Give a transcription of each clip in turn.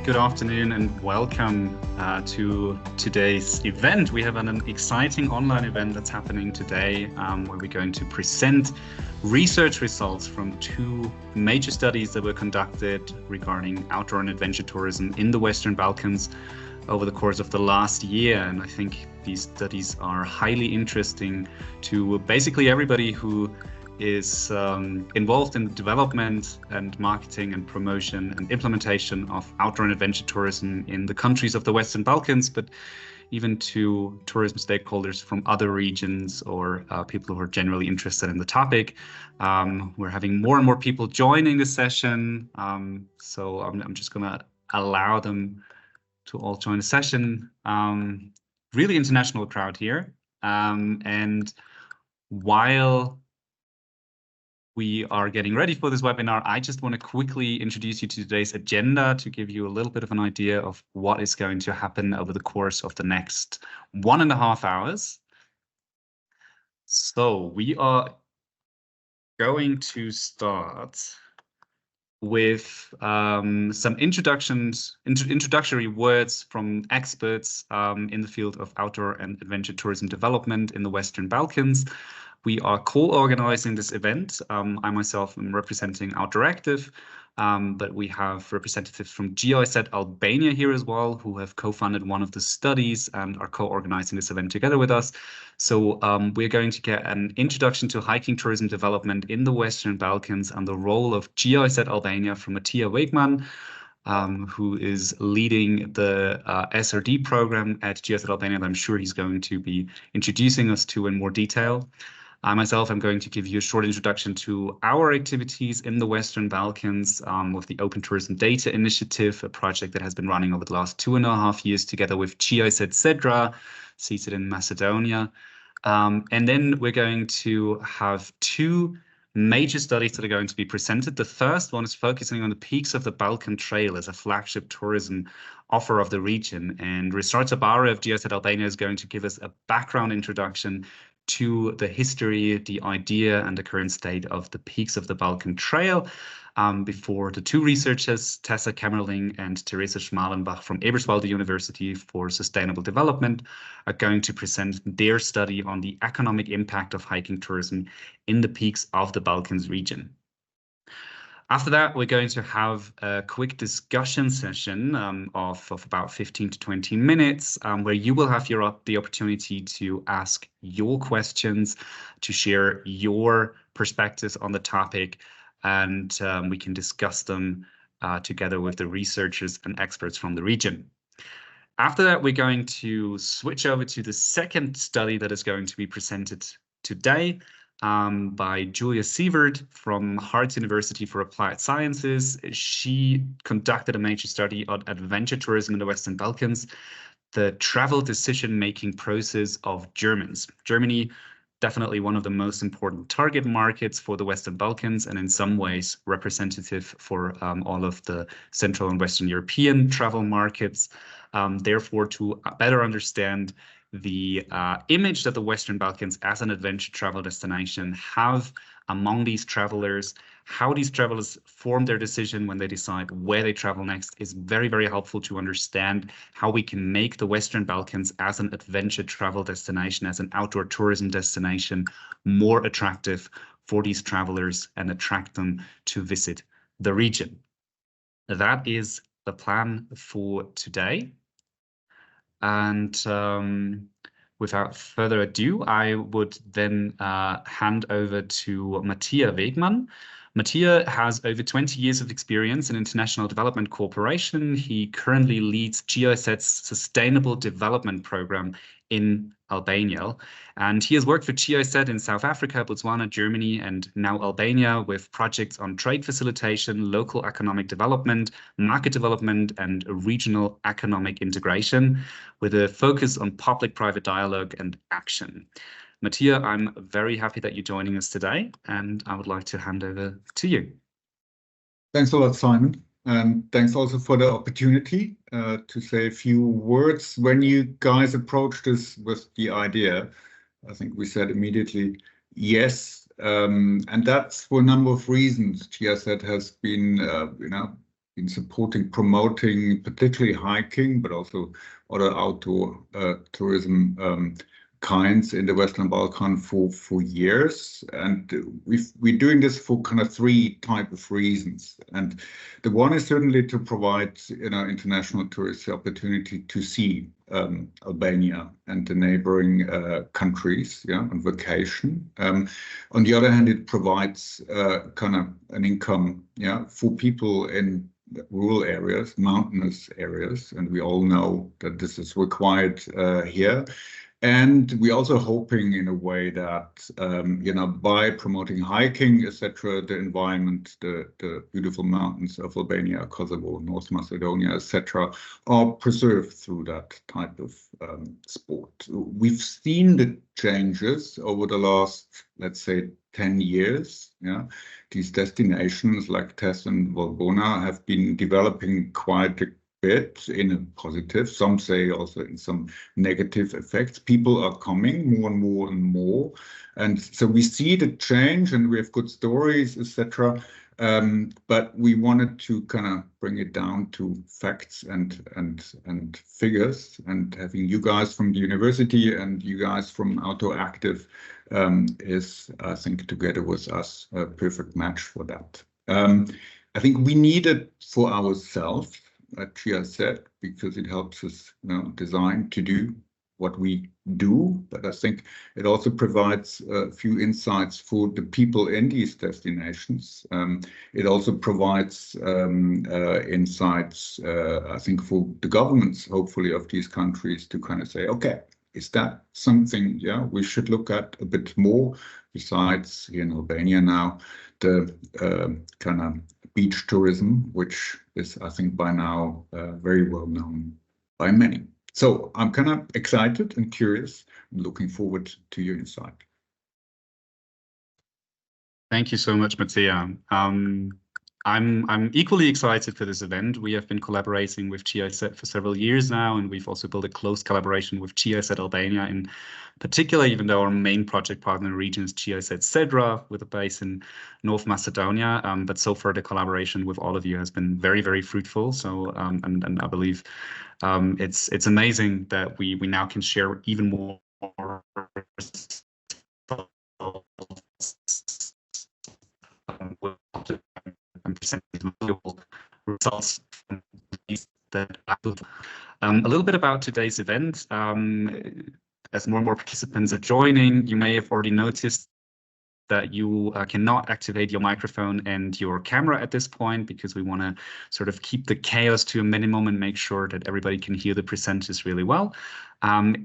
good afternoon, and welcome to today's event. We have an exciting online event that's happening today where we're going to present research results from two major studies that were conducted regarding outdoor and adventure tourism in the Western Balkans over the course of the last year. And I think these studies are highly interesting to basically everybody who is involved in the development and marketing and promotion and implementation of outdoor and adventure tourism in the countries of the Western Balkans, but even to tourism stakeholders from other regions or people who are generally interested in the topic. We're having more and more people joining the session, so I'm just going to allow them to all join the session. Really international crowd here, and while we are getting ready for this webinar, I just want to quickly introduce you to today's agenda to give you a little bit of an idea of what is going to happen over the course of the next 1.5 hours. So we are going to start with some introductory words from experts in the field of outdoor and adventure tourism development in the Western Balkans. We are co-organizing this event. I myself am representing Outdooractive, but we have representatives from GIZ Albania here as well, who have co-funded one of the studies and are co-organizing this event together with us. So we're going to get an introduction to hiking tourism development in the Western Balkans and the role of GIZ Albania from Wegmann, who is leading the SRD program at GIZ Albania that I'm sure he's going to be introducing us to in more detail. I myself am going to give you a short introduction to our activities in the Western Balkans with the Open Tourism Data Initiative, a project that has been running over the last 2.5 years together with GIZ Cedra, seated in Macedonia. And then we're going to have two major studies that are going to be presented. The first one is focusing on the peaks of the Balkans Trail as a flagship tourism offer of the region. And Reuter of GIZ Albania is going to give us a background introduction to the history, the idea, and the current state of the peaks of the Balkans Trail before the two researchers, Tessa Kemmerling and Theresa Schmalenbach from Eberswalde University for Sustainable Development, are going to present their study on the economic impact of hiking tourism in the peaks of the Balkans region. After that, we're going to have a quick discussion session of about 15 to 20 minutes, where you will have the opportunity to ask your questions, to share your perspectives on the topic, and we can discuss them together with the researchers and experts from the region. After that, we're going to switch over to the second study that is going to be presented today, by Julia Siewert from Harvard University for Applied Sciences. She conducted a major study on adventure tourism in the Western Balkans, the travel decision-making process of Germans. Germany, definitely one of the most important target markets for the Western Balkans, and in some ways representative for all of the Central and Western European travel markets. Therefore, to better understand the image that the Western Balkans as an adventure travel destination have among these travelers, how these travelers form their decision when they decide where they travel next, is very, very helpful to understand how we can make the Western Balkans as an adventure travel destination, as an outdoor tourism destination, more attractive for these travelers and attract them to visit the region. That is the plan for today. And without further ado, I would then hand over to Wegmann. Mattia has over 20 years of experience in international development cooperation. He currently leads GIZ's Sustainable Development Program in Albania, and he has worked for GIZ in South Africa, Botswana, Germany, and now Albania with projects on trade facilitation, local economic development, market development, and regional economic integration, with a focus on public-private dialogue and action. Mattia, I'm very happy that you're joining us today, and I would like to hand over to you. Thanks a lot, Simon. And thanks also for the opportunity to say a few words. When you guys approached us with the idea, I think we said immediately yes, and that's for a number of reasons. GIZ has been, been supporting, promoting, particularly hiking, but also other outdoor tourism kinds in the Western Balkans for years, and we're doing this for kind of three type of reasons. And the one is certainly to provide international tourists the opportunity to see Albania and the neighboring countries, on vacation. On the other hand, it provides kind of an income, for people in rural areas, mountainous areas, and we all know that this is required here. And we're also hoping in a way that, by promoting hiking, etc., the environment, the beautiful mountains of Albania, Kosovo, North Macedonia, etc., are preserved through that type of sport. We've seen the changes over the last, let's say, 10 years. These destinations like Tessa and Valbona have been developing quite a bit in a positive, some say also in some negative effects. People are coming more and more and more, and so we see the change and we have good stories, etc. But we wanted to kind of bring it down to facts and figures, and having you guys from the university and you guys from Outdooractive is, I think, together with us, a perfect match for that. I think we need it for ourselves, GIZ, because it helps us design to do what we do, but I think it also provides a few insights for the people in these destinations. It also provides insights, I think, for the governments, hopefully, of these countries to kind of say, okay, is that something we should look at a bit more, besides here in Albania now, the kind of beach tourism, which is, I think, by now very well known by many. So I'm kind of excited and curious, looking forward to your insight. Thank you so much, Mattia. I'm equally excited for this event. We have been collaborating with GIZ for several years now, and we've also built a close collaboration with GIZ Albania in particular, even though our main project partner region is GIZ Sedra with a base in North Macedonia. But so far the collaboration with all of you has been very, very fruitful. So and I believe it's amazing that we now can share even more and present valuable results from these that a little bit about today's event. As more and more participants are joining, you may have already noticed that you cannot activate your microphone and your camera at this point, because we want to sort of keep the chaos to a minimum and make sure that everybody can hear the presenters really well.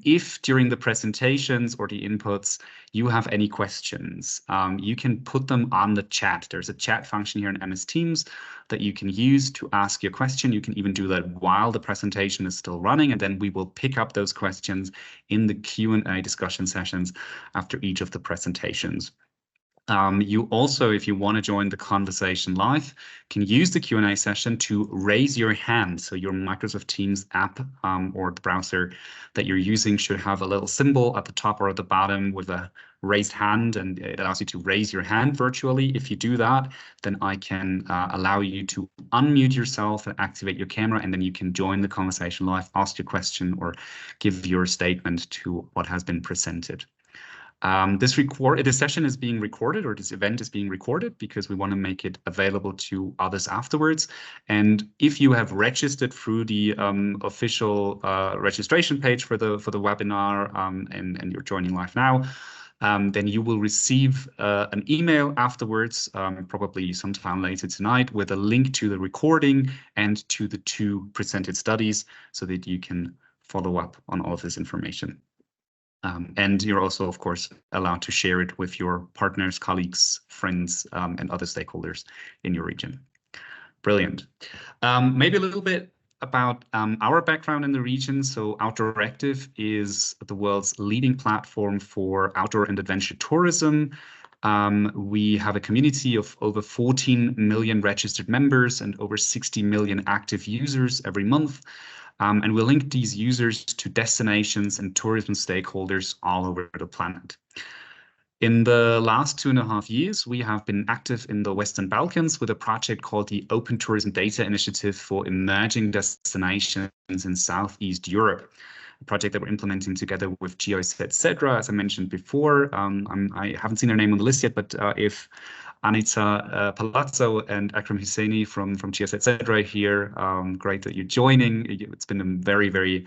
If during the presentations or the inputs you have any questions, you can put them on the chat. There's a chat function here in MS Teams that you can use to ask your question. You can even do that while the presentation is still running, and then we will pick up those questions in the Q&A discussion sessions after each of the presentations. You also, if you want to join the conversation live, can use the Q&A session to raise your hand. So your Microsoft Teams app or the browser that you're using should have a little symbol at the top or at the bottom with a raised hand, and it allows you to raise your hand virtually. If you do that, then I can allow you to unmute yourself and activate your camera, and then you can join the conversation live, ask your question, or give your statement to what has been presented. This session is being recorded, or this event is being recorded, because we want to make it available to others afterwards. And if you have registered through the official registration page for the webinar and you're joining live now, then you will receive an email afterwards, probably sometime later tonight, with a link to the recording and to the 2 presented studies, so that you can follow up on all of this information. And you're also, of course, allowed to share it with your partners, colleagues, friends, and other stakeholders in your region. Brilliant. Maybe a little bit about our background in the region. So Outdooractive is the world's leading platform for outdoor and adventure tourism. We have a community of over 14 million registered members and over 60 million active users every month. And we'll link these users to destinations and tourism stakeholders all over the planet. In the last 2.5 years, we have been active in the Western Balkans with a project called the Open Tourism Data Initiative for Emerging Destinations in Southeast Europe, a project that we're implementing together with GIZ, etc. As I mentioned before, I haven't seen their name on the list yet, but if Anita Palazzo and Akram Husseini from GIZ, etc. here, great that you're joining. It's been a very, very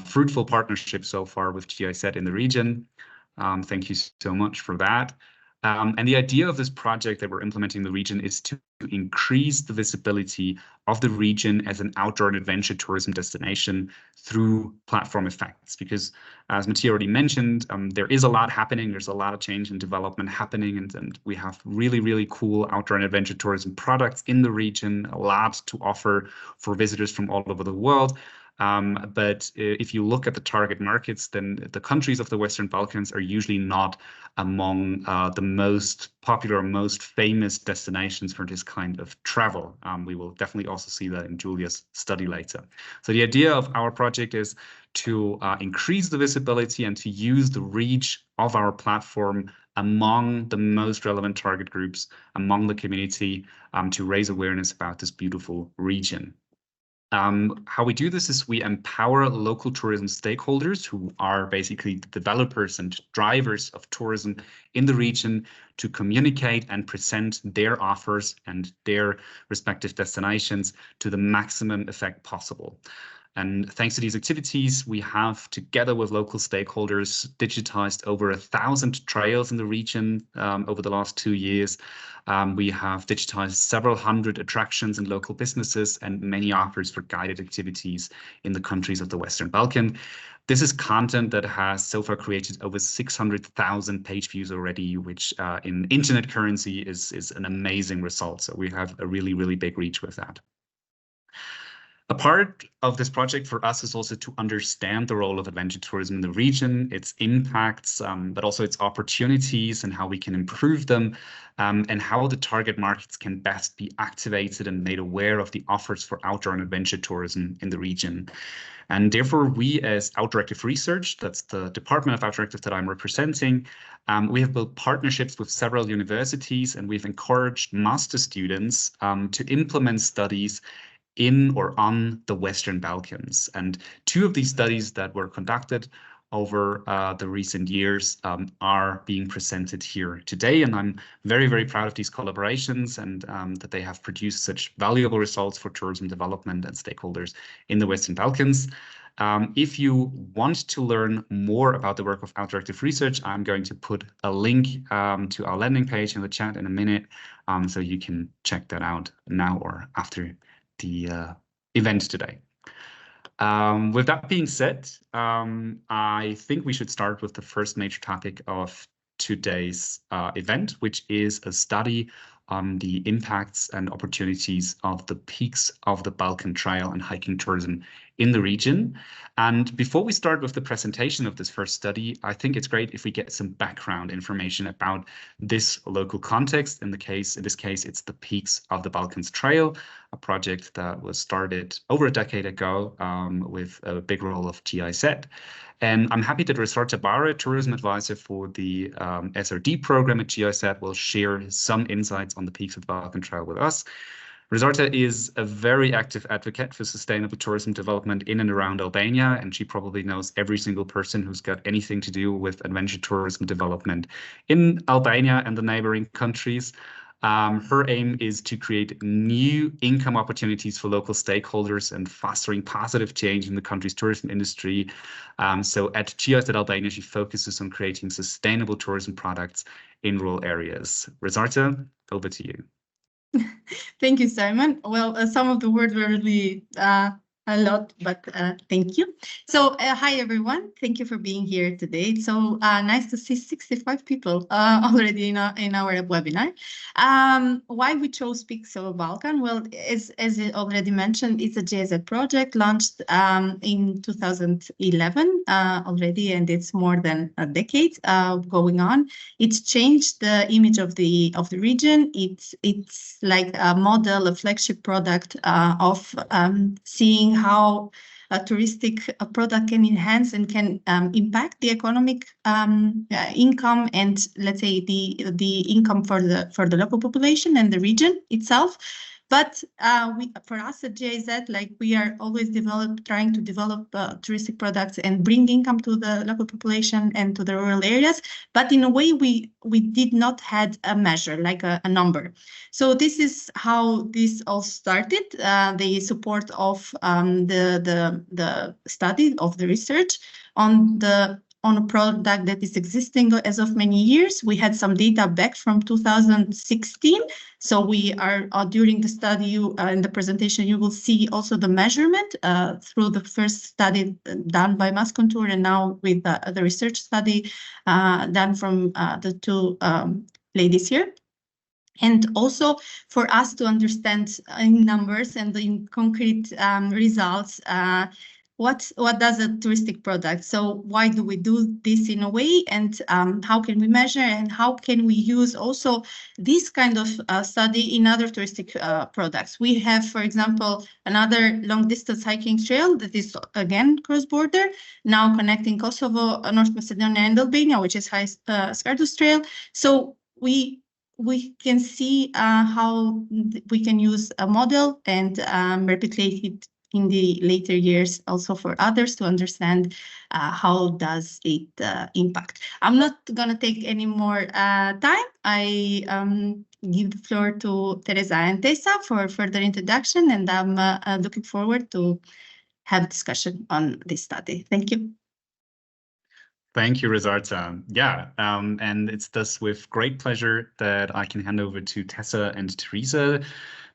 fruitful partnership so far with GIZ in the region. Thank you so much for that. And the idea of this project that we're implementing in the region is to increase the visibility of the region as an outdoor and adventure tourism destination through platform effects. Because as Mattia already mentioned, there is a lot happening. There's a lot of change and development happening. And we have really, really cool outdoor and adventure tourism products in the region, a lot to offer for visitors from all over the world. But if you look at the target markets, then the countries of the Western Balkans are usually not among the most popular or most famous destinations for this kind of travel. We will definitely also see that in Julia's study later. So the idea of our project is to increase the visibility and to use the reach of our platform among the most relevant target groups, among the community, to raise awareness about this beautiful region. How we do this is we empower local tourism stakeholders who are basically the developers and drivers of tourism in the region to communicate and present their offers and their respective destinations to the maximum effect possible. And thanks to these activities, we have, together with local stakeholders, digitized over 1,000 trails in the region over the last 2 years. We have digitized several hundred attractions and local businesses and many offers for guided activities in the countries of the Western Balkan. This is content that has so far created over 600,000 page views already, which in internet currency is an amazing result. So we have a really, really big reach with that. A part of this project for us is also to understand the role of adventure tourism in the region, its impacts, but also its opportunities and how we can improve them, and how the target markets can best be activated and made aware of the offers for outdoor and adventure tourism in the region. And therefore, we as Outdooractive Research, that's the department of Outdooractive that I'm representing, we have built partnerships with several universities, and we've encouraged master students to implement studies in or on the Western Balkans. And 2 of these studies that were conducted over the recent years are being presented here today. And I'm very, very proud of these collaborations and that they have produced such valuable results for tourism development and stakeholders in the Western Balkans. If you want to learn more about the work of Outdooractive Research, I'm going to put a link to our landing page in the chat in a minute, so you can check that out now or after the event today. With that being said, I think we should start with the first major topic of today's event, which is a study on the impacts and opportunities of the peaks of the Balkan Trail and hiking tourism in the region. And before we start with the presentation of this first study, I think it's great if we get some background information about this local context. In this case, it's the peaks of the Balkans Trail, a project that was started over a decade ago with a big role of GIZ. And I'm happy that Reuter Barre, tourism advisor for the SRD program at GIZ, will share some insights on the peaks of the Balkan Trail with us. Reuter is a very active advocate for sustainable tourism development in and around Albania, and she probably knows every single person who's got anything to do with adventure tourism development in Albania and the neighboring countries. Her aim is to create new income opportunities for local stakeholders and fostering positive change in the country's tourism industry. So at GIZ Albania, she focuses on creating sustainable tourism products in rural areas. Reuter, over to you. Thank you, Simon. Well, some of the words were really a lot, but thank you. So hi, everyone. Thank you for being here today. It's so nice to see 65 people already in our webinar. Why we chose Peaks of Balkan? Well, as you already mentioned, it's a GIZ project launched in 2011 already, and it's more than a decade going on. It's changed the image of the region. It's like a model, a flagship product of seeing how a touristic product can enhance and can impact the economic income and, let's say, the income for the local population and the region itself. But for us at GIZ, like, we are always trying to develop touristic products and bring income to the local population and to the rural areas. But in a way, we did not had a measure, like a number. So this is how this all started. The support of the study of the research on a product that is existing as of many years. We had some data back from 2016. So we are, during the study, in the presentation, you will see also the measurement through the first study done by Mass Contour, and now with the research study done from the two ladies here. And also for us to understand in numbers and in concrete results, what does a touristic product? So why do we do this in a way, and how can we measure, and how can we use also this kind of study in other touristic products? We have, for example, another long distance hiking trail that is again cross-border, now connecting Kosovo, North Macedonia and Albania, which is Skardus Trail. So we can see how we can use a model and replicate it in the later years also for others to understand how does it impact. I'm not going to take any more time. I give the floor to Theresa and Tessa for further introduction, and I'm looking forward to have discussion on this study. Thank you. Thank you, Reuter. Yeah, and it's thus with great pleasure that I can hand over to Tessa and Theresa.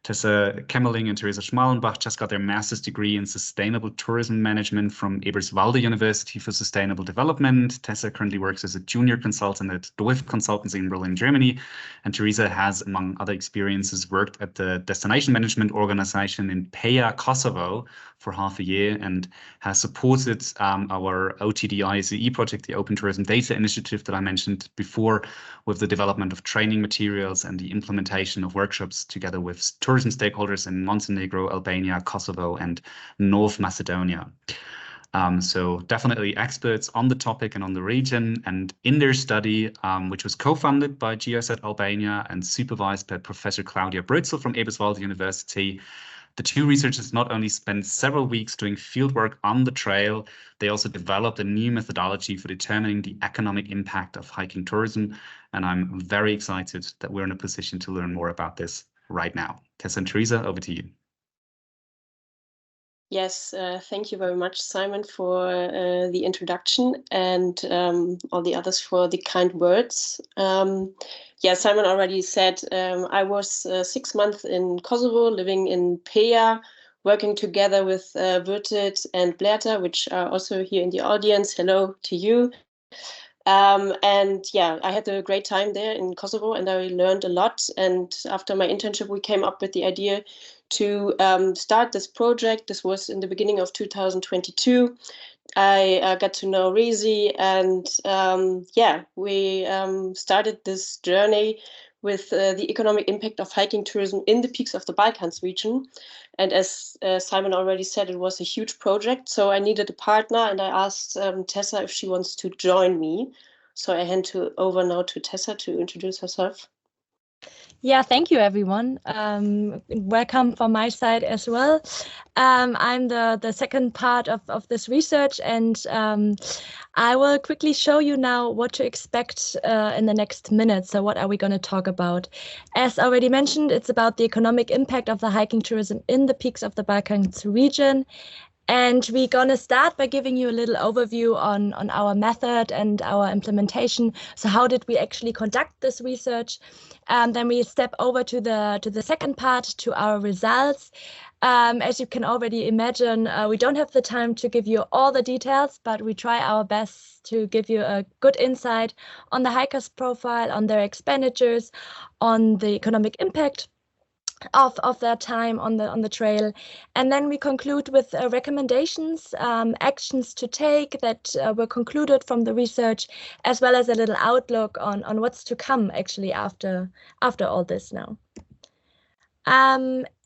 Tessa Kemmerling and Theresa Schmalenbach just got their master's degree in sustainable tourism management from Eberswalde University for Sustainable Development. Tessa currently works as a junior consultant at DOIF Consultancy in Berlin, Germany. And Theresa has, among other experiences, worked at the destination management organization in PeA, Kosovo for half a year, and has supported our OTDI-SEE project, the Open Tourism Data Initiative that I mentioned before, with the development of training materials and the implementation of workshops together with tourism stakeholders in Montenegro, Albania, Kosovo, and North Macedonia. So definitely experts on the topic and on the region. And in their study, which was co-funded by GIZ Albania and supervised by Professor Claudia Brötzel from Eberswalde University, the two researchers not only spent several weeks doing fieldwork on the trail, they also developed a new methodology for determining the economic impact of hiking tourism. And I'm very excited that we're in a position to learn more about this right now. Tessa and Theresa, over to you. Yes, thank you very much, Simon, for the introduction, and all the others for the kind words. Yeah, Simon already said I was 6 months in Kosovo, living in PeA, working together with Reuter and Blerta, which are also here in the audience. Hello to you. And yeah, I had a great time there in Kosovo, and I learned a lot. And after my internship, we came up with the idea to start this project. This was in the beginning of 2022. I got to know Rezi, and yeah, we started this journey with the economic impact of hiking tourism in the peaks of the Balkans region. And as Simon already said, it was a huge project. So I needed a partner, and I asked Tessa if she wants to join me. So I hand over now to Tessa to introduce herself. Yeah, thank you, everyone. Welcome from my side as well. I'm the second part of this research, and I will quickly show you now what to expect in the next minute. So what are we going to talk about? As already mentioned, it's about the economic impact of the hiking tourism in the peaks of the Balkans region. And we're going to start by giving you a little overview on our method and our implementation. So how did we actually conduct this research? Then we step over to the second part, to our results. As you can already imagine, we don't have the time to give you all the details, but we try our best to give you a good insight on the hiker's profile, on their expenditures, on the economic impact of their time on the trail. And then we conclude with recommendations, actions to take that were concluded from the research, as well as a little outlook on what's to come actually after all this now.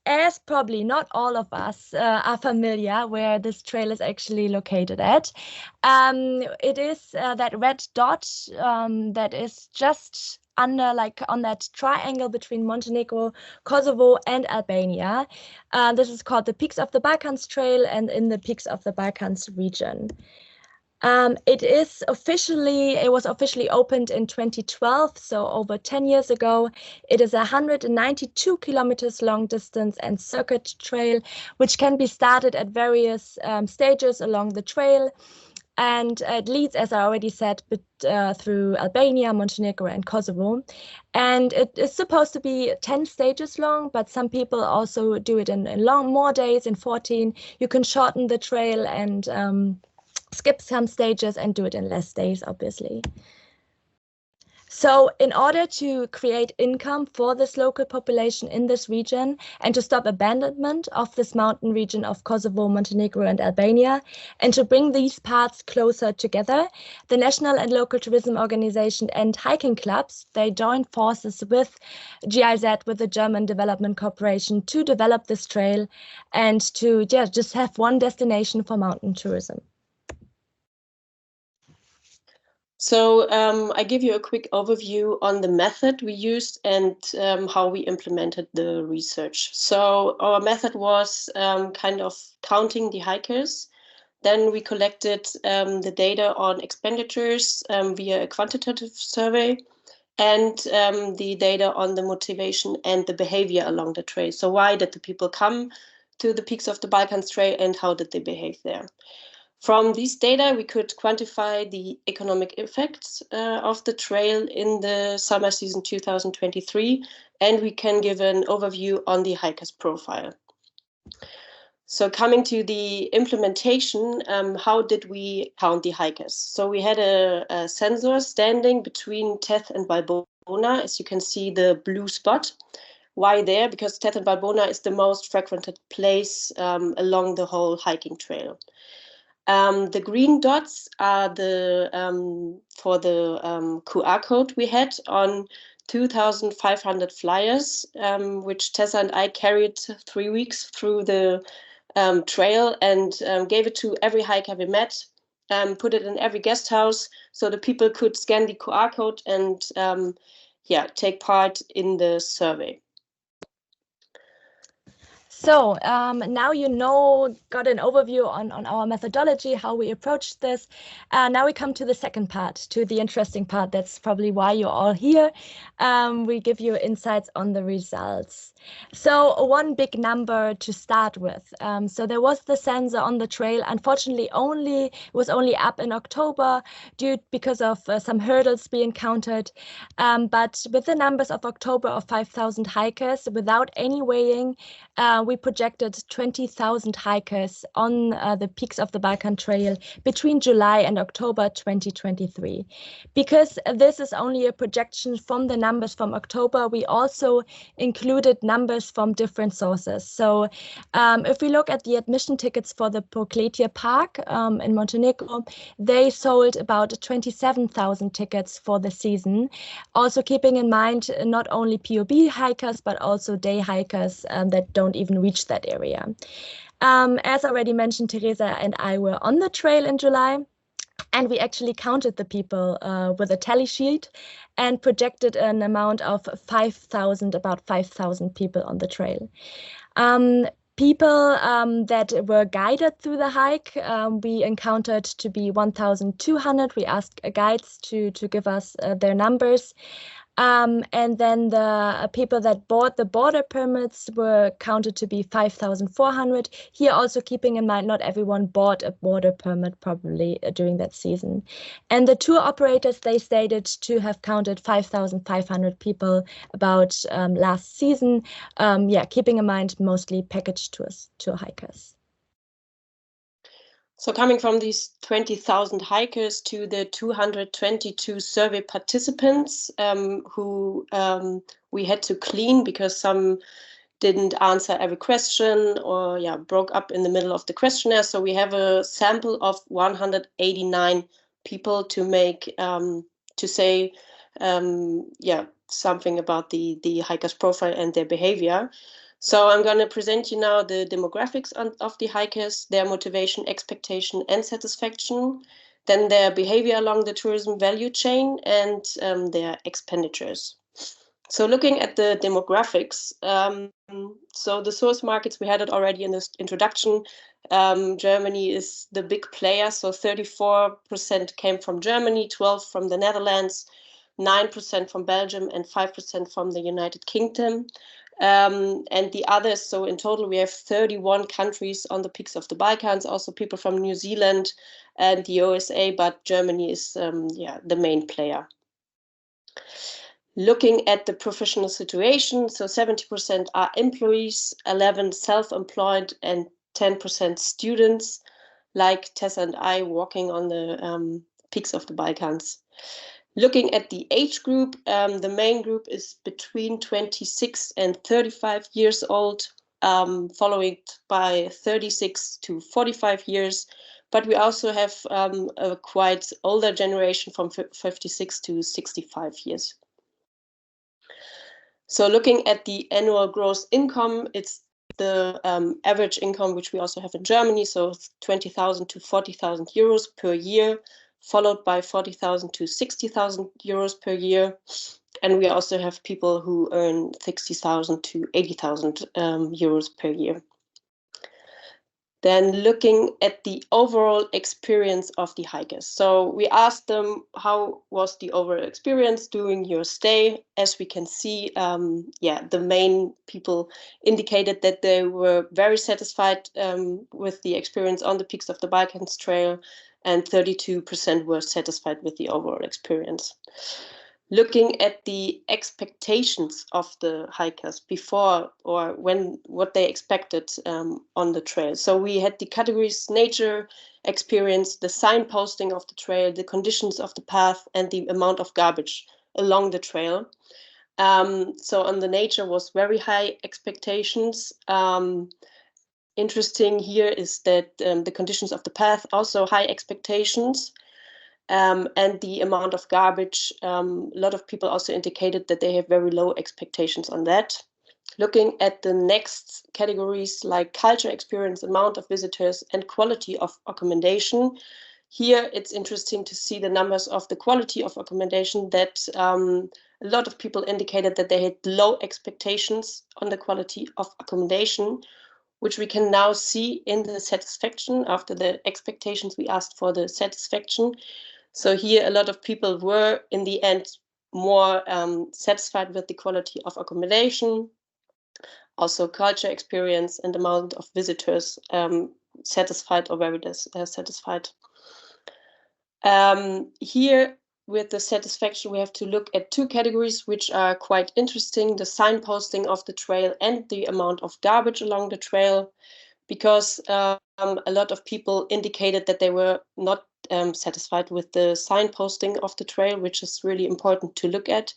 as probably not all of us are familiar where this trail is actually located at. It is that red dot that is just under, like on that triangle between Montenegro, Kosovo, and Albania. This is called the Peaks of the Balkans Trail, and in the Peaks of the Balkans region. It was officially opened in 2012, so over 10 years ago. It is a 192 kilometers long distance and circuit trail, which can be started at various stages along the trail. And it leads, as I already said, through Albania, Montenegro, and Kosovo. And it is supposed to be 10 stages long, but some people also do it in more days, in 14. You can shorten the trail and skip some stages and do it in less days, obviously. So in order to create income for this local population in this region and to stop abandonment of this mountain region of Kosovo, Montenegro, and Albania, and to bring these parts closer together, the national and local tourism organization and hiking clubs, they joined forces with GIZ, with the German Development Corporation, to develop this trail and to just have one destination for mountain tourism. So I give you a quick overview on the method we used and how we implemented the research. So our method was kind of counting the hikers. Then we collected the data on expenditures via a quantitative survey, and the data on the motivation and the behavior along the trail. So why did the people come to the Peaks of the Balkans Trail and how did they behave there? From these data, we could quantify the economic effects of the trail in the summer season 2023, and we can give an overview on the hikers profile. So coming to the implementation, how did we count the hikers? So we had a sensor standing between Teth and Valbona, as you can see the blue spot. Why there? Because Teth and Valbona is the most frequented place along the whole hiking trail. The green dots are the for the QR code we had on 2,500 flyers, which Tessa and I carried 3 weeks through the trail and gave it to every hiker we met, put it in every guest house so the people could scan the QR code and take part in the survey. So now got an overview on our methodology, how we approached this. Now we come to the second part, to the interesting part. That's probably why you're all here. We give you insights on the results. So one big number to start with. So there was the sensor on the trail. Unfortunately, it was only up in October because of some hurdles being encountered. But with the numbers of October of 5,000 hikers, without any weighing, we projected 20,000 hikers on the Peaks of the Balkan Trail between July and October 2023. Because this is only a projection from the numbers from October, we also included numbers from different sources. So if we look at the admission tickets for the Prokletije Park in Montenegro, they sold about 27,000 tickets for the season. Also keeping in mind not only PoB hikers, but also day hikers that don't even reach that area. As already mentioned, Theresa and I were on the trail in July, and we actually counted the people with a tally sheet and projected an amount of about 5,000 people on the trail. People that were guided through the hike, we encountered to be 1,200. We asked guides to give us their numbers. And then the people that bought the border permits were counted to be 5,400. Here also keeping in mind not everyone bought a border permit probably during that season. And the tour operators, they stated to have counted 5,500 people about last season. Keeping in mind mostly package tours to hikers. So coming from these 20,000 hikers to the 222 survey participants who we had to clean because some didn't answer every question or broke up in the middle of the questionnaire. So we have a sample of 189 people to make to say something about the hikers' profile and their behavior. So I'm going to present you now the demographics of the hikers, their motivation, expectation, and satisfaction, then their behavior along the tourism value chain, and their expenditures. So looking at the demographics, so the source markets, we had it already in this introduction. Germany is the big player, so 34% came from Germany, 12% from the Netherlands, 9% from Belgium, and 5% from the United Kingdom. And the others, so in total we have 31 countries on the peaks of the Balkans, also people from New Zealand and the USA, but Germany is the main player. Looking at the professional situation, so 70% are employees, 11% self-employed, and 10% students, like Tessa and I walking on the peaks of the Balkans. Looking at the age group, the main group is between 26 and 35 years old, followed by 36 to 45 years. But we also have a quite older generation from 56 to 65 years. So looking at the annual gross income, it's the average income, which we also have in Germany, so 20,000 to 40,000 euros per year, followed by 40,000 to 60,000 euros per year. And we also have people who earn 60,000 to 80,000 euros per year. Then looking at the overall experience of the hikers. So we asked them, how was the overall experience during your stay? As we can see, the main people indicated that they were very satisfied with the experience on the peaks of the Balkans Trail, and 32% were satisfied with the overall experience. Looking at the expectations of the hikers before or when, what they expected on the trail. So we had the categories nature, experience, the signposting of the trail, the conditions of the path, and the amount of garbage along the trail. So on the nature was very high expectations. Interesting here is that the conditions of the path also high expectations. And the amount of garbage, a lot of people also indicated that they have very low expectations on that. Looking at the next categories like culture experience, amount of visitors, and quality of accommodation. Here it's interesting to see the numbers of the quality of accommodation, that a lot of people indicated that they had low expectations on the quality of accommodation, which we can now see in the satisfaction. After the expectations, we asked for the satisfaction. So here a lot of people were in the end more satisfied with the quality of accommodation, also culture experience and amount of visitors satisfied or very satisfied. Here with the satisfaction, we have to look at two categories which are quite interesting: the signposting of the trail and the amount of garbage along the trail, because a lot of people indicated that they were not satisfied with the signposting of the trail, which is really important to look at,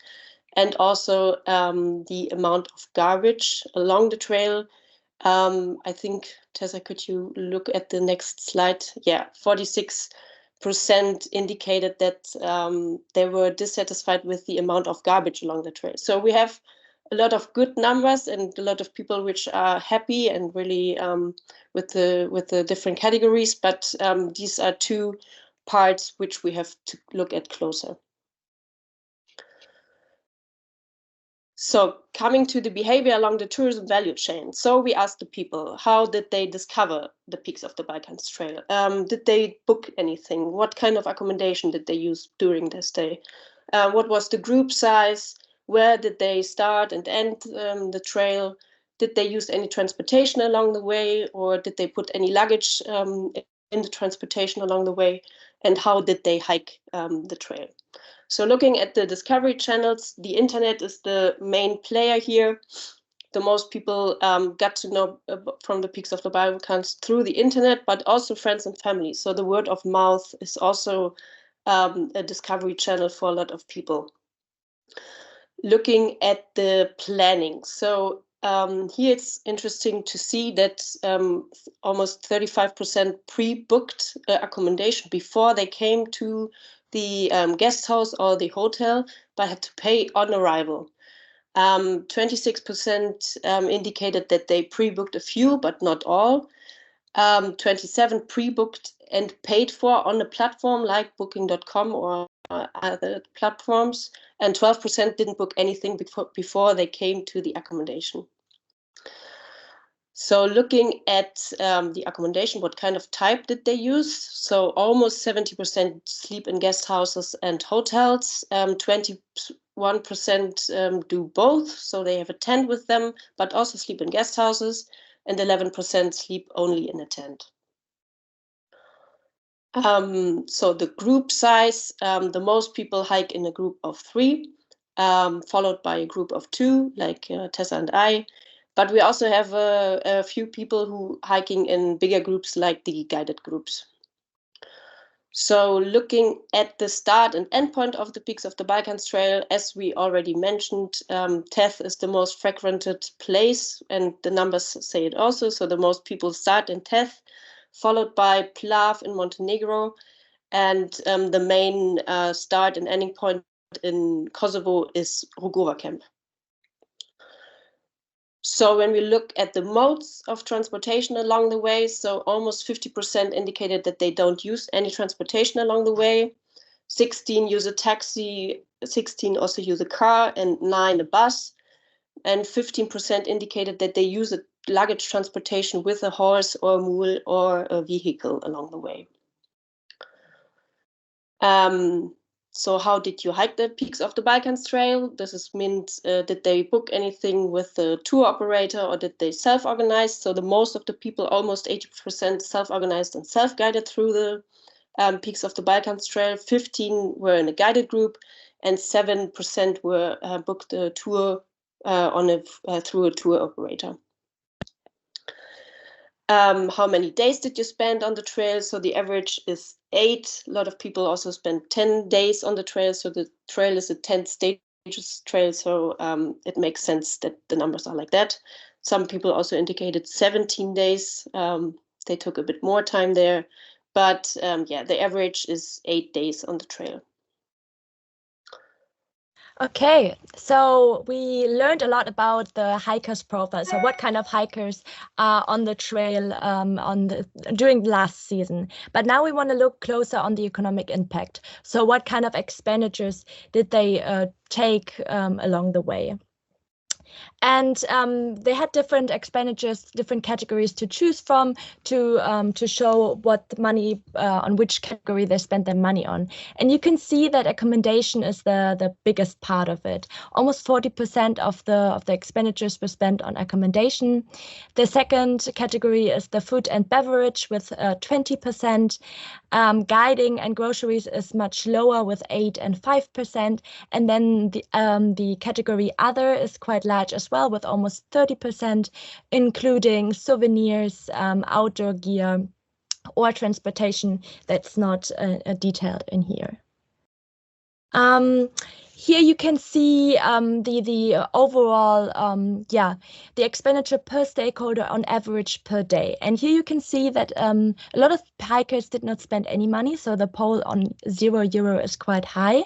and also the amount of garbage along the trail. I think, Tessa, could you look at the next slide? Yeah, 46% indicated that they were dissatisfied with the amount of garbage along the trail. So we have a lot of good numbers and a lot of people which are happy and really with the different categories, but these are two parts which we have to look at closer. So coming to the behavior along the tourism value chain. So we asked the people, how did they discover the peaks of the Balkans Trail? Did they book anything? What kind of accommodation did they use during their stay? What was the group size? Where did they start and end the trail? Did they use any transportation along the way, or did they put any luggage in the transportation along the way? And how did they hike the trail? So looking at the discovery channels, the internet is the main player here. The most people got to know from the peaks of the Balkans through the internet, but also friends and family. So the word of mouth is also a discovery channel for a lot of people. Looking at the planning. So here it's interesting to see that almost 35% pre-booked accommodation before they came to the guest house or the hotel, but had to pay on arrival. 26% indicated that they pre-booked a few, but not all. 27 pre-booked and paid for on a platform like booking.com or other platforms, and 12% didn't book anything before they came to the accommodation. So looking at the accommodation, what kind of type did they use? So almost 70% sleep in guest houses and hotels, 21% do both, so they have a tent with them, but also sleep in guest houses, and 11% sleep only in a tent. So the group size, the most people hike in a group of 3, followed by a group of 2, like Tessa and I. But we also have a few people who hiking in bigger groups like the guided groups. So looking at the start and end point of the peaks of the Balkans Trail, as we already mentioned, Teth is the most frequented place, and the numbers say it also. So the most people start in Teth, followed by Plav in Montenegro, and the main start and ending point in Kosovo is Rugova Camp. So when we look at the modes of transportation along the way, so almost 50% indicated that they don't use any transportation along the way. 16 use a taxi, 16 also use a car, and 9 a bus. And 15% indicated that they use a luggage transportation with a horse or a mule or a vehicle along the way. So how did you hike the peaks of the Balkans Trail? This means did they book anything with the tour operator or did they self-organize? So the most of the people, almost 80%, self-organized and self-guided through the peaks of the Balkans Trail. 15 were in a guided group, and 7% were booked a tour through a tour operator. How many days did you spend on the trail? So the average is 8. A lot of people also spend 10 days on the trail. So the trail is a 10 stages trail. So it makes sense that the numbers are like that. Some people also indicated 17 days. They took a bit more time there. But yeah, the average is 8 days on the trail. Okay, so we learned a lot about the hikers' profile. So what kind of hikers are on the trail during the last season. But now we want to look closer on the economic impact. So what kind of expenditures did they take along the way? And they had different expenditures, different categories to choose from to show what money on which category they spent their money on. And you can see that accommodation is the biggest part of it. Almost 40% of the expenditures were spent on accommodation. The second category is the food and beverage with 20%. Guiding and groceries is much lower with 8 and 5%. And then the category other is quite large as well with almost 30%, including souvenirs, outdoor gear, or transportation that's not detailed in here. Here you can see the overall, the expenditure per stakeholder on average per day. And here you can see that a lot of hikers did not spend any money, so the poll on €0 is quite high.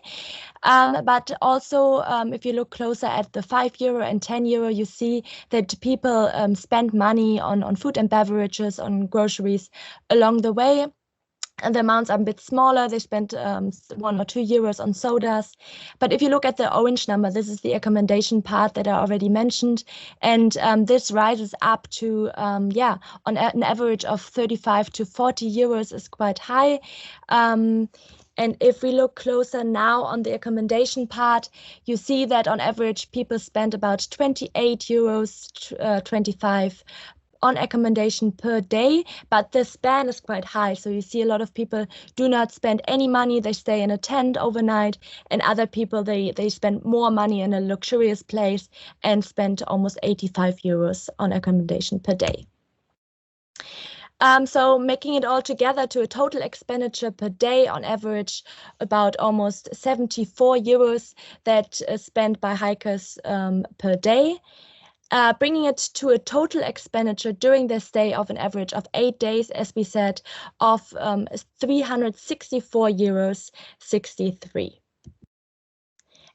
But also, if you look closer at the €5 and €10, you see that people spend money on food and beverages, on groceries along the way. And the amounts are a bit smaller. They spent €1 or €2 on sodas. But if you look at the orange number, this is the accommodation part that I already mentioned. And this rises up to, on an average of 35 to 40 euros is quite high. And if we look closer now on the accommodation part, you see that on average, people spend about 28 euros, 25 on accommodation per day, but the span is quite high. So you see a lot of people do not spend any money. They stay in a tent overnight, and other people, they spend more money in a luxurious place and spend almost 85 euros on accommodation per day. So making it all together to a total expenditure per day on average about almost 74 euros that is spent by hikers per day. Bringing it to a total expenditure during their stay of an average of 8 days, as we said, of 364 euros 63.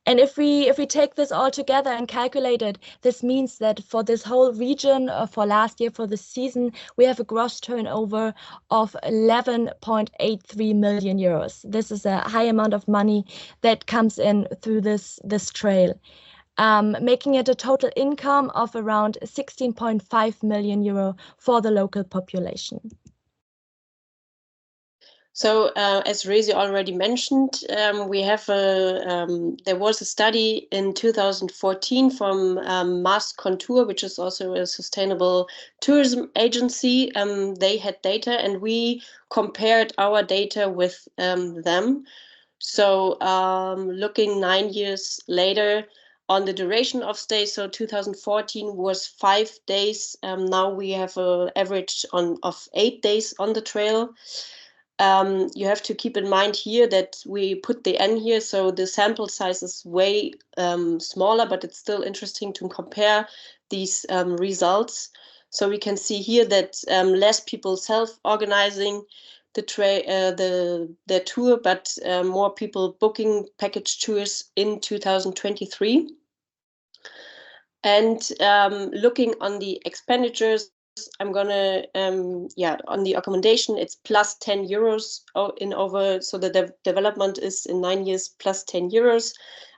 And if we take this all together and calculate it, this means that for this whole region, for last year, for the season, we have a gross turnover of 11.83 million euros. This is a high amount of money that comes in through this trail, making it a total income of around 16.5 million euro for the local population. So, as Theresa already mentioned, we have there was a study in 2014 from Mars Contour, which is also a sustainable tourism agency. They had data, and we compared our data with them. So, looking 9 years later on the duration of stay, so 2014 was 5 days. Now we have an average of 8 days on the trail. You have to keep in mind here that we put the N here, so the sample size is way smaller, but it's still interesting to compare these results. So we can see here that less people self-organizing the tour, but more people booking package tours in 2023. And looking on the expenditures, I'm gonna on the accommodation, it's plus 10 euros in over, so the development is in 9 years plus 10 euros,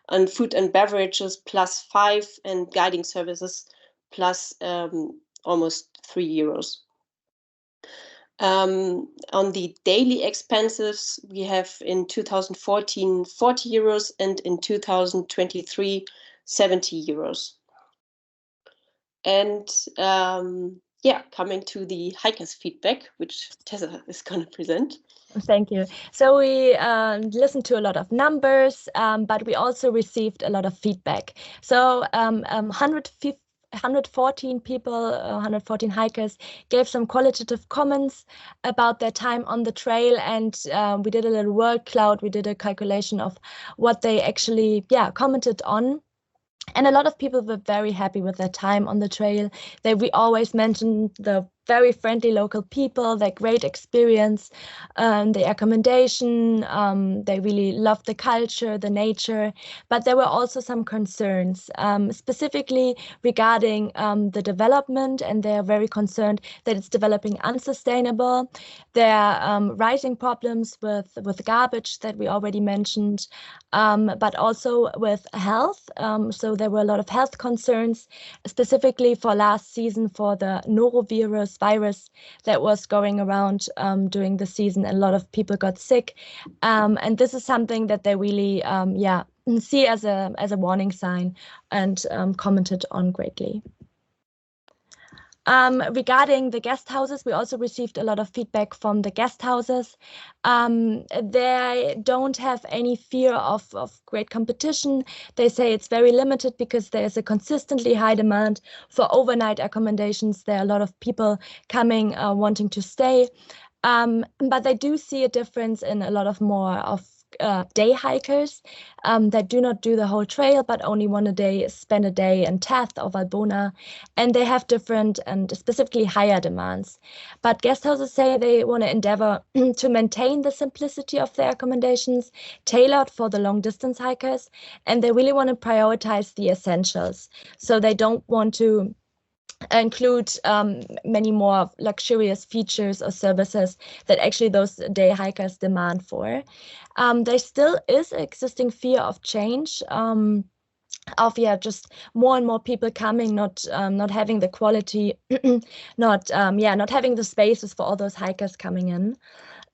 and food and beverages plus 5, and guiding services plus almost 3 euros. On the daily expenses, we have in 2014 40 euros, and in 2023 70 euros. And coming to the hikers' feedback, which Tessa is going to present. Thank you. So we listened to a lot of numbers, but we also received a lot of feedback. So 114 people, 114 hikers gave some qualitative comments about their time on the trail, and we did a little word cloud. We did a calculation of what they actually commented on. And a lot of people were very happy with their time on the trail. We always mentioned the very friendly local people, their great experience, the accommodation. They really loved the culture, the nature, but there were also some concerns, specifically regarding the development, and they are very concerned that it's developing unsustainable. There are rising problems with garbage that we already mentioned, but also with health. So there were a lot of health concerns, specifically for last season for the norovirus virus that was going around during the season. A lot of people got sick, and this is something that they really see as a warning sign, and commented on greatly. Regarding the guest houses, we also received a lot of feedback from the guest houses. They don't have any fear of great competition. They say it's very limited because there's a consistently high demand for overnight accommodations. There are a lot of people coming wanting to stay, but they do see a difference in a lot of more of day hikers that do not do the whole trail, but only spend a day in Teth or Valbona, and they have different and specifically higher demands. But guest houses say they want to endeavor to maintain the simplicity of their accommodations, tailored for the long distance hikers, and they really want to prioritize the essentials. So they don't want to include many more luxurious features or services that actually those day hikers demand for. There still is existing fear of change, just more and more people coming, not having the quality, not having the spaces for all those hikers coming in.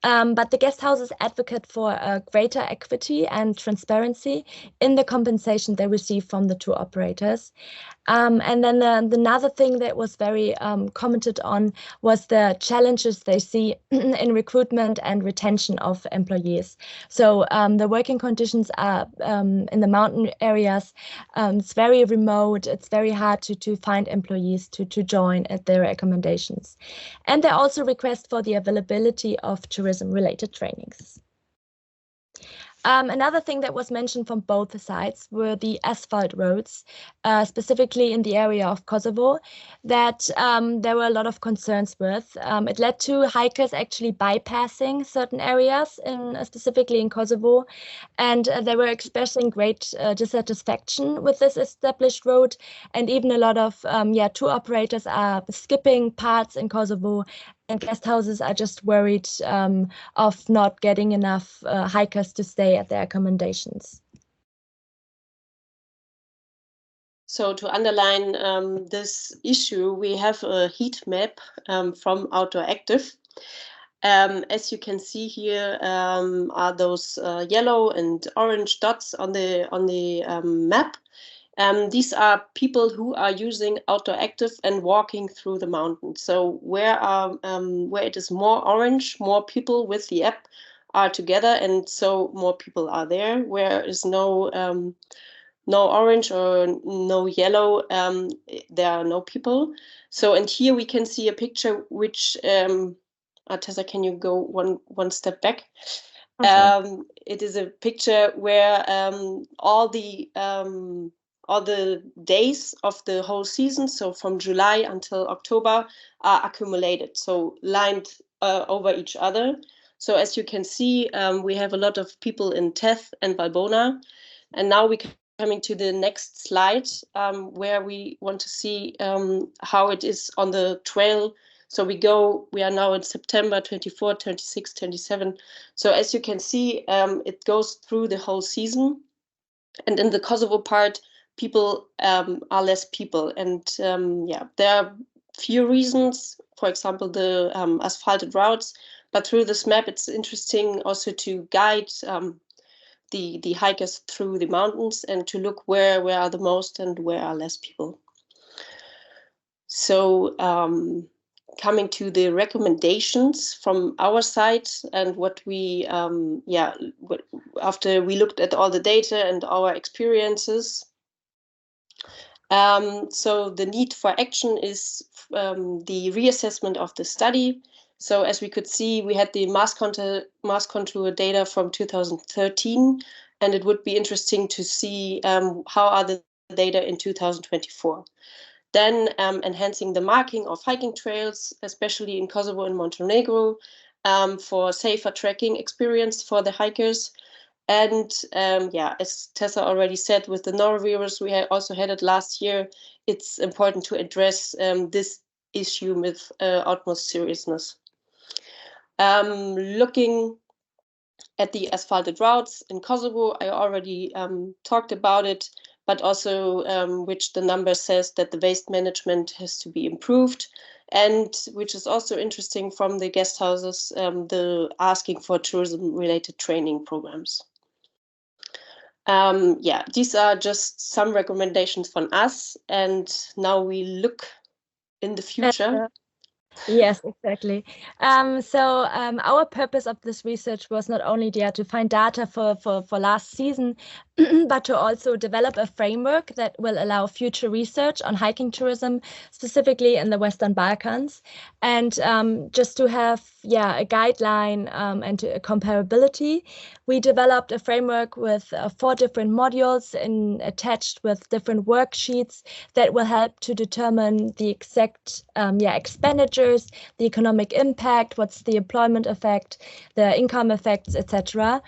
But the guest houses advocate for greater equity and transparency in the compensation they receive from the tour operators. And then another thing that was very commented on was the challenges they see in recruitment and retention of employees. So the working conditions are in the mountain areas. It's very remote. It's very hard to find employees to join at their accommodations. And they also request for the availability of tourism-related trainings. Another thing that was mentioned from both sides were the asphalt roads, specifically in the area of Kosovo, that there were a lot of concerns with. It led to hikers actually bypassing certain areas, specifically in Kosovo, and they were expressing great dissatisfaction with this established road, and even a lot of tour operators are skipping parts in Kosovo, and guest houses are just worried of not getting enough hikers to stay at their accommodations. So to underline this issue, we have a heat map from OutdoorActive. As you can see here are those yellow and orange dots on the map. These are people who are using OutdoorActive and walking through the mountains. So where it is more orange, more people with the app are together, and so more people are there. Where is no orange or no yellow, there are no people. So, and here we can see a picture which, Tessa, can you go one step back? Okay. It is a picture where all the days of the whole season, so from July until October, are accumulated, so lined over each other. So as you can see, we have a lot of people in Teth and Valbona. And now we're coming to the next slide, where we want to see how it is on the trail. So we are now in September 24, 26, 27. So as you can see, it goes through the whole season. And in the Kosovo part, people are less people. And there are few reasons, for example, the asphalted routes. But through this map, it's interesting also to guide the hikers through the mountains and to look where are the most and where are less people. So coming to the recommendations from our side and what we, after we looked at all the data and our experiences. So the need for action is the reassessment of the study. So as we could see, we had the mass contour data from 2013, and it would be interesting to see how are the data in 2024. Then enhancing the marking of hiking trails, especially in Kosovo and Montenegro, for safer trekking experience for the hikers. And as Tessa already said, with the norovirus, we also had it last year. It's important to address this issue with utmost seriousness. Looking at the asphalted routes in Kosovo, I already talked about it, but also which the number says that the waste management has to be improved, and which is also interesting from the guest houses, the asking for tourism-related training programs. These are just some recommendations from us, and now we look in the future. Yes, exactly. Our purpose of this research was not only to find data for last season, but to also develop a framework that will allow future research on hiking tourism, specifically in the Western Balkans, and just to have a guideline and a comparability. We developed a framework with 4 different modules attached with different worksheets that will help to determine the exact expenditures, the economic impact, what's the employment effect, the income effects, etc.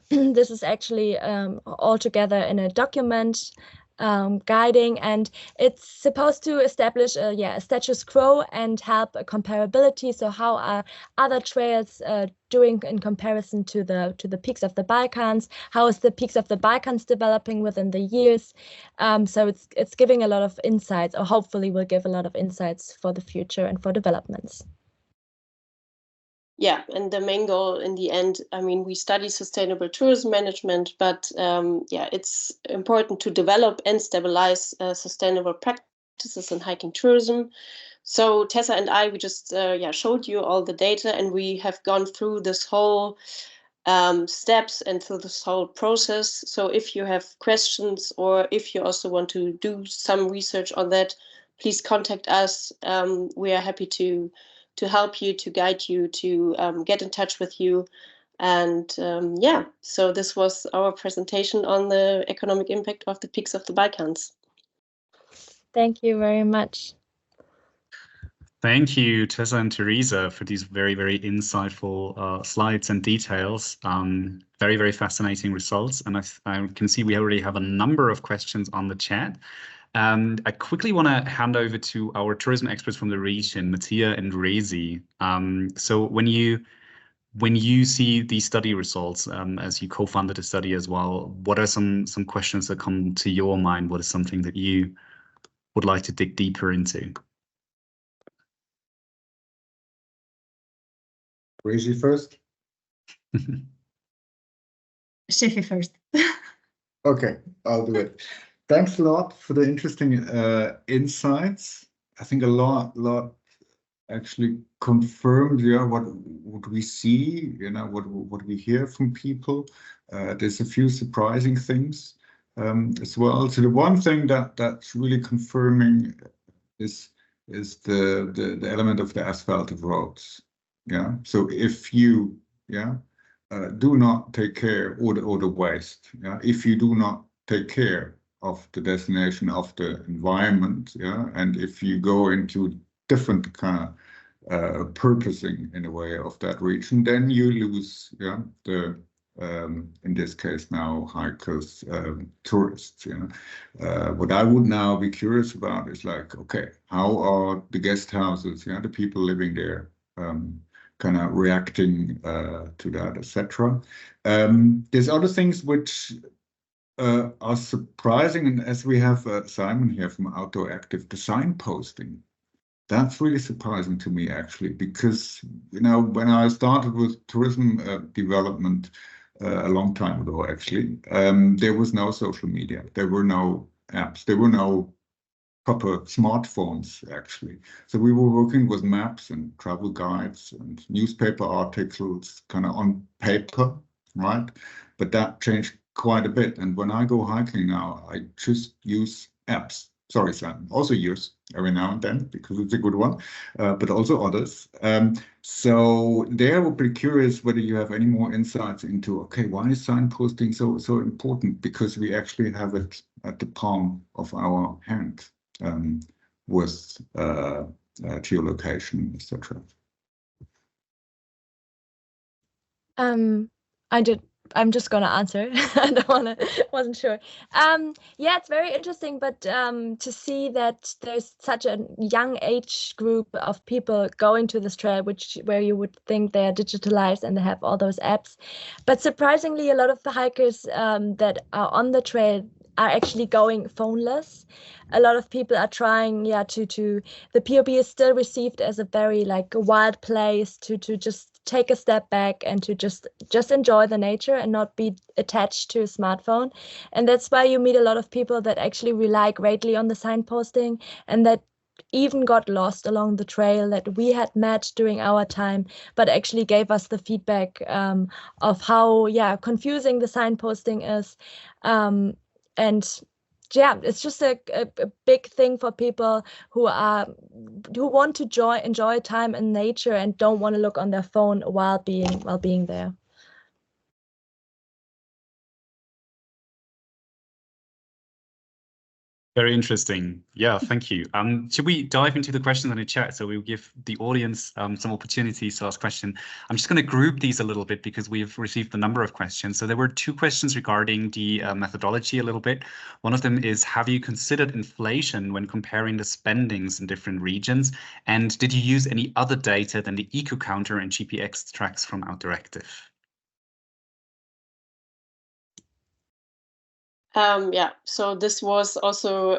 This is actually all together in a document guiding, and it's supposed to establish a status quo and help a comparability. So how are other trails doing in comparison to the peaks of the Balkans? How is the peaks of the Balkans developing within the years? So it's giving a lot of insights, or hopefully will give a lot of insights for the future and for developments. Yeah, and the main goal in the end, I mean, we study sustainable tourism management, but it's important to develop and stabilize sustainable practices in hiking tourism. So Tessa and I, we just showed you all the data, and we have gone through this whole steps and through this whole process. So if you have questions, or if you also want to do some research on that, please contact us. We are happy to help you, to guide you, to get in touch with you. And yeah, so this was our presentation on the economic impact of the peaks of the Balkans. Thank you very much. Thank you, Tessa and Theresa, for these very, very insightful slides and details. Very, very fascinating results. And I can see we already have a number of questions on the chat. And I quickly want to hand over to our tourism experts from the region, Mattia and Rezi. So when you see these study results, as you co-funded a study as well, what are some questions that come to your mind? What is something that you would like to dig deeper into? Rezi first. Steffi first. Okay, I'll do it. Thanks a lot for the interesting insights. I think a lot actually confirmed, yeah, what we see, you know, what we hear from people. There's a few surprising things as well. So the one thing that's really confirming is the element of the asphalted roads. Yeah. So if you do not take care, or the waste, yeah, if you do not take care of the destination, of the environment, yeah, and if you go into different kind of purposing in a way of that region, then you lose, yeah, the in this case now hikers, tourists. You know, what I would now be curious about is like, okay, how are the guest houses, yeah, the people living there, kind of reacting to that, etc. There's other things which are surprising, and as we have Simon here from OutdoorActive, the signposting. That's really surprising to me, actually, because, you know, when I started with tourism development a long time ago, actually, there was no social media, there were no apps, there were no proper smartphones, actually. So we were working with maps and travel guides and newspaper articles, kind of on paper, right? But that changed quite a bit. And when I go hiking now, I just use apps. Sorry, Sam, also yours every now and then, because it's a good one, but also others. So there, I would be curious whether you have any more insights into, okay, why is signposting so important? Because we actually have it at the palm of our hand. With geolocation, etc. I'm just gonna answer. Wasn't sure. Yeah, it's very interesting, but to see that there's such a young age group of people going to this trail, where you would think they are digitalized and they have all those apps, but surprisingly, a lot of the hikers that are on the trail are actually going phoneless. A lot of people are trying, the PoB is still received as a very like a wild place to just take a step back and to just enjoy the nature and not be attached to a smartphone. And that's why you meet a lot of people that actually rely greatly on the signposting, and that even got lost along the trail that we had met during our time, but actually gave us the feedback of how confusing the signposting is. And yeah, it's just a big thing for people who want to enjoy time in nature and don't want to look on their phone while being there. Very interesting. Yeah, thank you. Should we dive into the questions in the chat so we'll give the audience some opportunities to ask questions? I'm just going to group these a little bit because we've received a number of questions. So there were two questions regarding the methodology a little bit. One of them is, have you considered inflation when comparing the spendings in different regions? And did you use any other data than the eco counter and GPX tracks from OutdoorActive? Yeah, so this was also,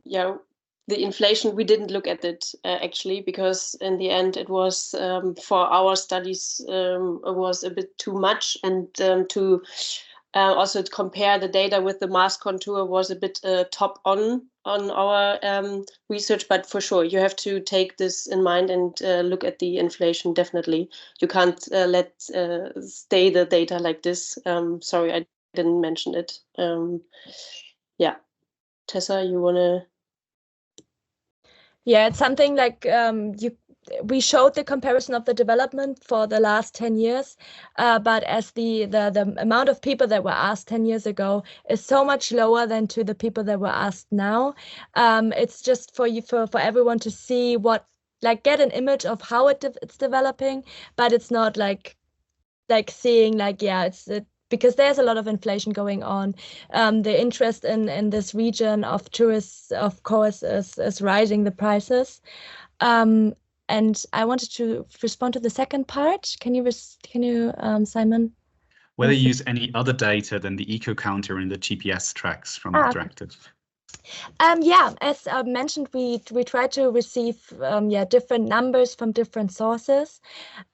the inflation, we didn't look at it actually, because in the end it was, for our studies, it was a bit too much, and to also compare the data with the mass contour was a bit top on our research, but for sure you have to take this in mind and look at the inflation. Definitely, you can't let stay the data like this. Sorry, I didn't mention it. Yeah, Tessa, you wanna? Yeah, it's something like we showed the comparison of the development for the last 10 years, but as the amount of people that were asked 10 years ago is so much lower than to the people that were asked now. It's just for everyone to see what, like, get an image of how it's developing, but it's not like seeing like, yeah, because there's a lot of inflation going on. The interest in this region of tourists, of course, is rising the prices. And I wanted to respond to the second part. Can you, Simon? Whether you use any other data than the eco counter in the GPS tracks from Outdooractive. Yeah, as mentioned, we try to receive different numbers from different sources.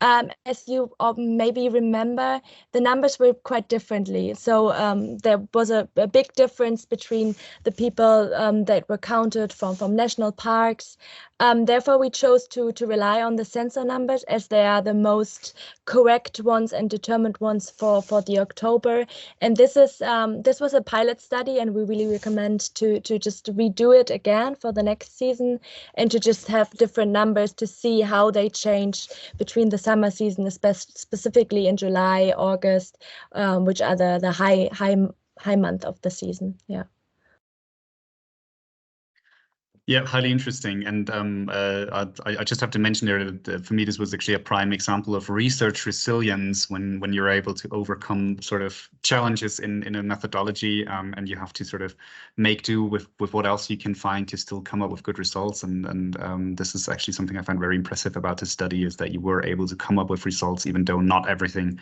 As you maybe remember, the numbers were quite differently. So there was a big difference between the people that were counted from national parks. Therefore, we chose to rely on the sensor numbers as they are the most correct ones and determined ones for the October. And this was a pilot study, and we really recommend to just redo it again for the next season and to just have different numbers to see how they change between the summer season, specifically in July, August, which are the high month of the season. Yeah. Yeah, highly interesting. And I just have to mention there that for me, this was actually a prime example of research resilience when you're able to overcome sort of challenges in a methodology, and you have to sort of make do with what else you can find to still come up with good results. And this is actually something I find very impressive about this study, is that you were able to come up with results, even though not everything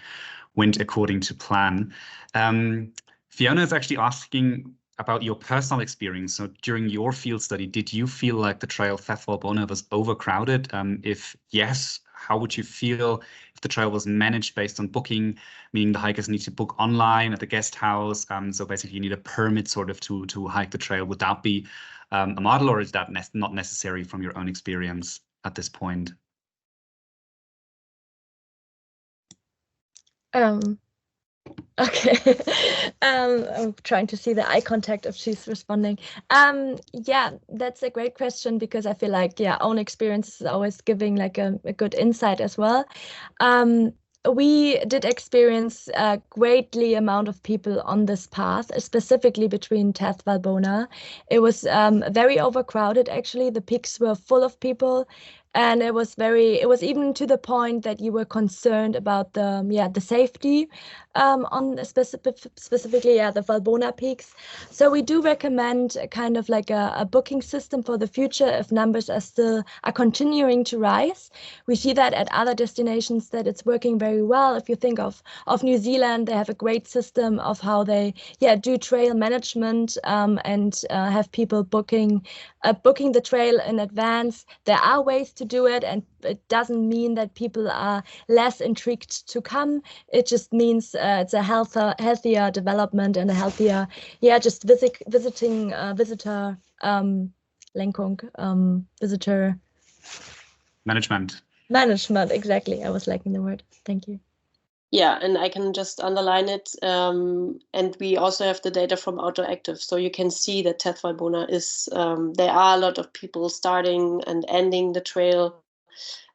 went according to plan. Fiona is actually asking about your personal experience. So during your field study, did you feel like the trail Thethwalbona was overcrowded? If yes, how would you feel if the trail was managed based on booking, meaning the hikers need to book online at the guest house? So basically you need a permit sort of to hike the trail. Would that be a model, or is that not necessary from your own experience at this point? Okay. I'm trying to see the eye contact if she's responding. Yeah, that's a great question, because I feel like, yeah, own experience is always giving like a good insight as well. We did experience a greatly amount of people on this path, specifically between Thethwalbona. It was very overcrowded, actually. The peaks were full of people. And it was even to the point that you were concerned about the safety on specifically the Valbona peaks. So we do recommend a kind of like a booking system for the future if numbers are continuing to rise. We see that at other destinations that it's working very well. If you think of New Zealand, they have a great system of how they do trail management and have people booking the trail in advance. There are ways to do it, and it doesn't mean that people are less intrigued to come. It just means it's a healthier development and a healthier, just visiting visitor Lenkung, visitor management. Management, exactly. I was liking the word. Thank you. Yeah, and I can just underline it. And we also have the data from Outdooractive. So you can see that Thethwalbona is, there are a lot of people starting and ending the trail.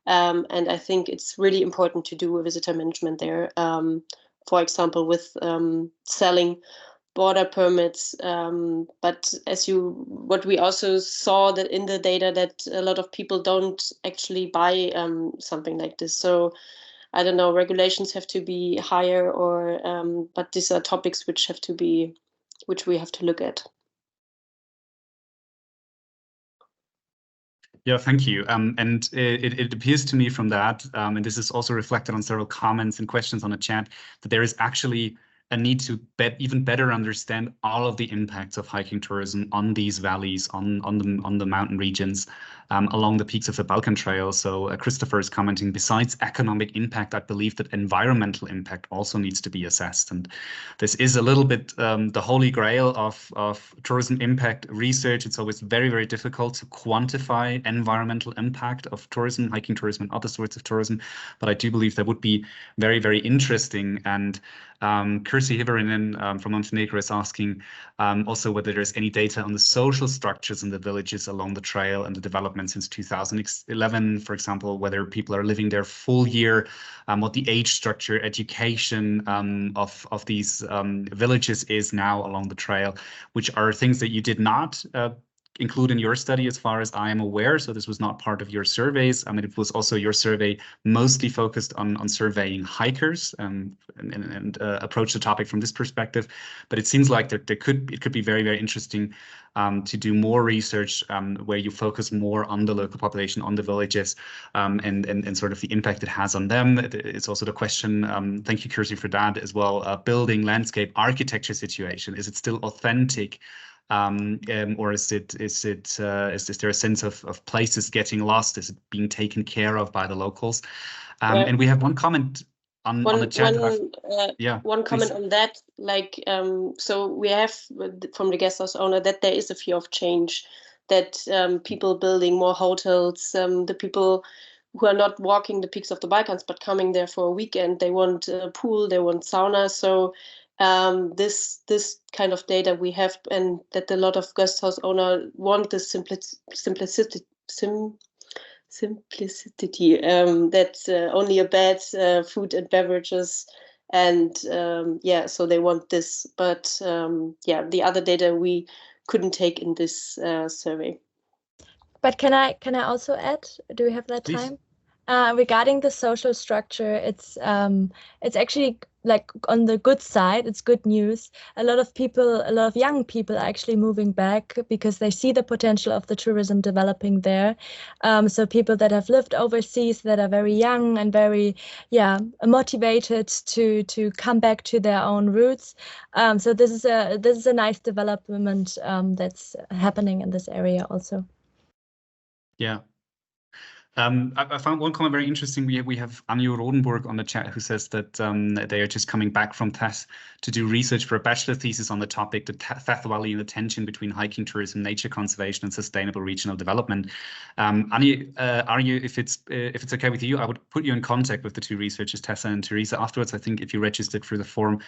And I think it's really important to do a visitor management there. For example, with selling border permits. But what we also saw that in the data that a lot of people don't actually buy something like this. So I don't know, regulations have to be higher, or but these are topics which we have to look at. Yeah, thank you. And it appears to me from that, and this is also reflected on several comments and questions on the chat, that there is actually a need to even better understand all of the impacts of hiking tourism on these valleys, on the mountain regions, along the peaks of the Balkan Trail. So Christopher is commenting, besides economic impact, I believe that environmental impact also needs to be assessed. And this is a little bit the holy grail of tourism impact research. It's always very, very difficult to quantify environmental impact of tourism, hiking tourism, and other sorts of tourism. But I do believe that would be very, very interesting. And Kirsty Kirsi Hiverinen from Montenegro is asking also whether there's any data on the social structures in the villages along the trail and the development since 2011, for example, whether people are living there full year, what the age structure, education of these villages is now along the trail, which are things that you did not include in your study as far as I am aware. So this was not part of your surveys. I mean, it was also your survey mostly focused on surveying hikers and approach the topic from this perspective. But it seems like it could be very, very interesting to do more research where you focus more on the local population, on the villages, and sort of the impact it has on them. It's also the question, thank you, Kirsi, for that as well, building landscape architecture situation. Is it still authentic? Or is there a sense of places getting lost? Is it being taken care of by the locals? And we have one comment on the chat. One comment on that, like, so we have from the guest house owner that there is a fear of change, that people building more hotels, the people who are not walking the peaks of the Balkans but coming there for a weekend, they want a pool, they want sauna. So this kind of data we have, and that a lot of guest house owner want this simplicity, that only a bed, food and beverages, and so they want this. But the other data we couldn't take in this survey. But can I also add? Do we have that Please. time? Regarding the social structure, it's actually, like, on the good side, it's good news. A lot of young people are actually moving back because they see the potential of the tourism developing there. So people that have lived overseas, that are very young and very motivated to come back to their own roots. So this is a nice development that's happening in this area also. Yeah. I found one comment very interesting. We have Anju Rodenburg on the chat who says that they are just coming back from Tess to do research for a bachelor thesis on the topic, the Teth Valley and the tension between hiking tourism, nature conservation, and sustainable regional development. Anju, if it's okay with you, I would put you in contact with the two researchers, Tessa and Theresa, afterwards. I think if you registered through the form,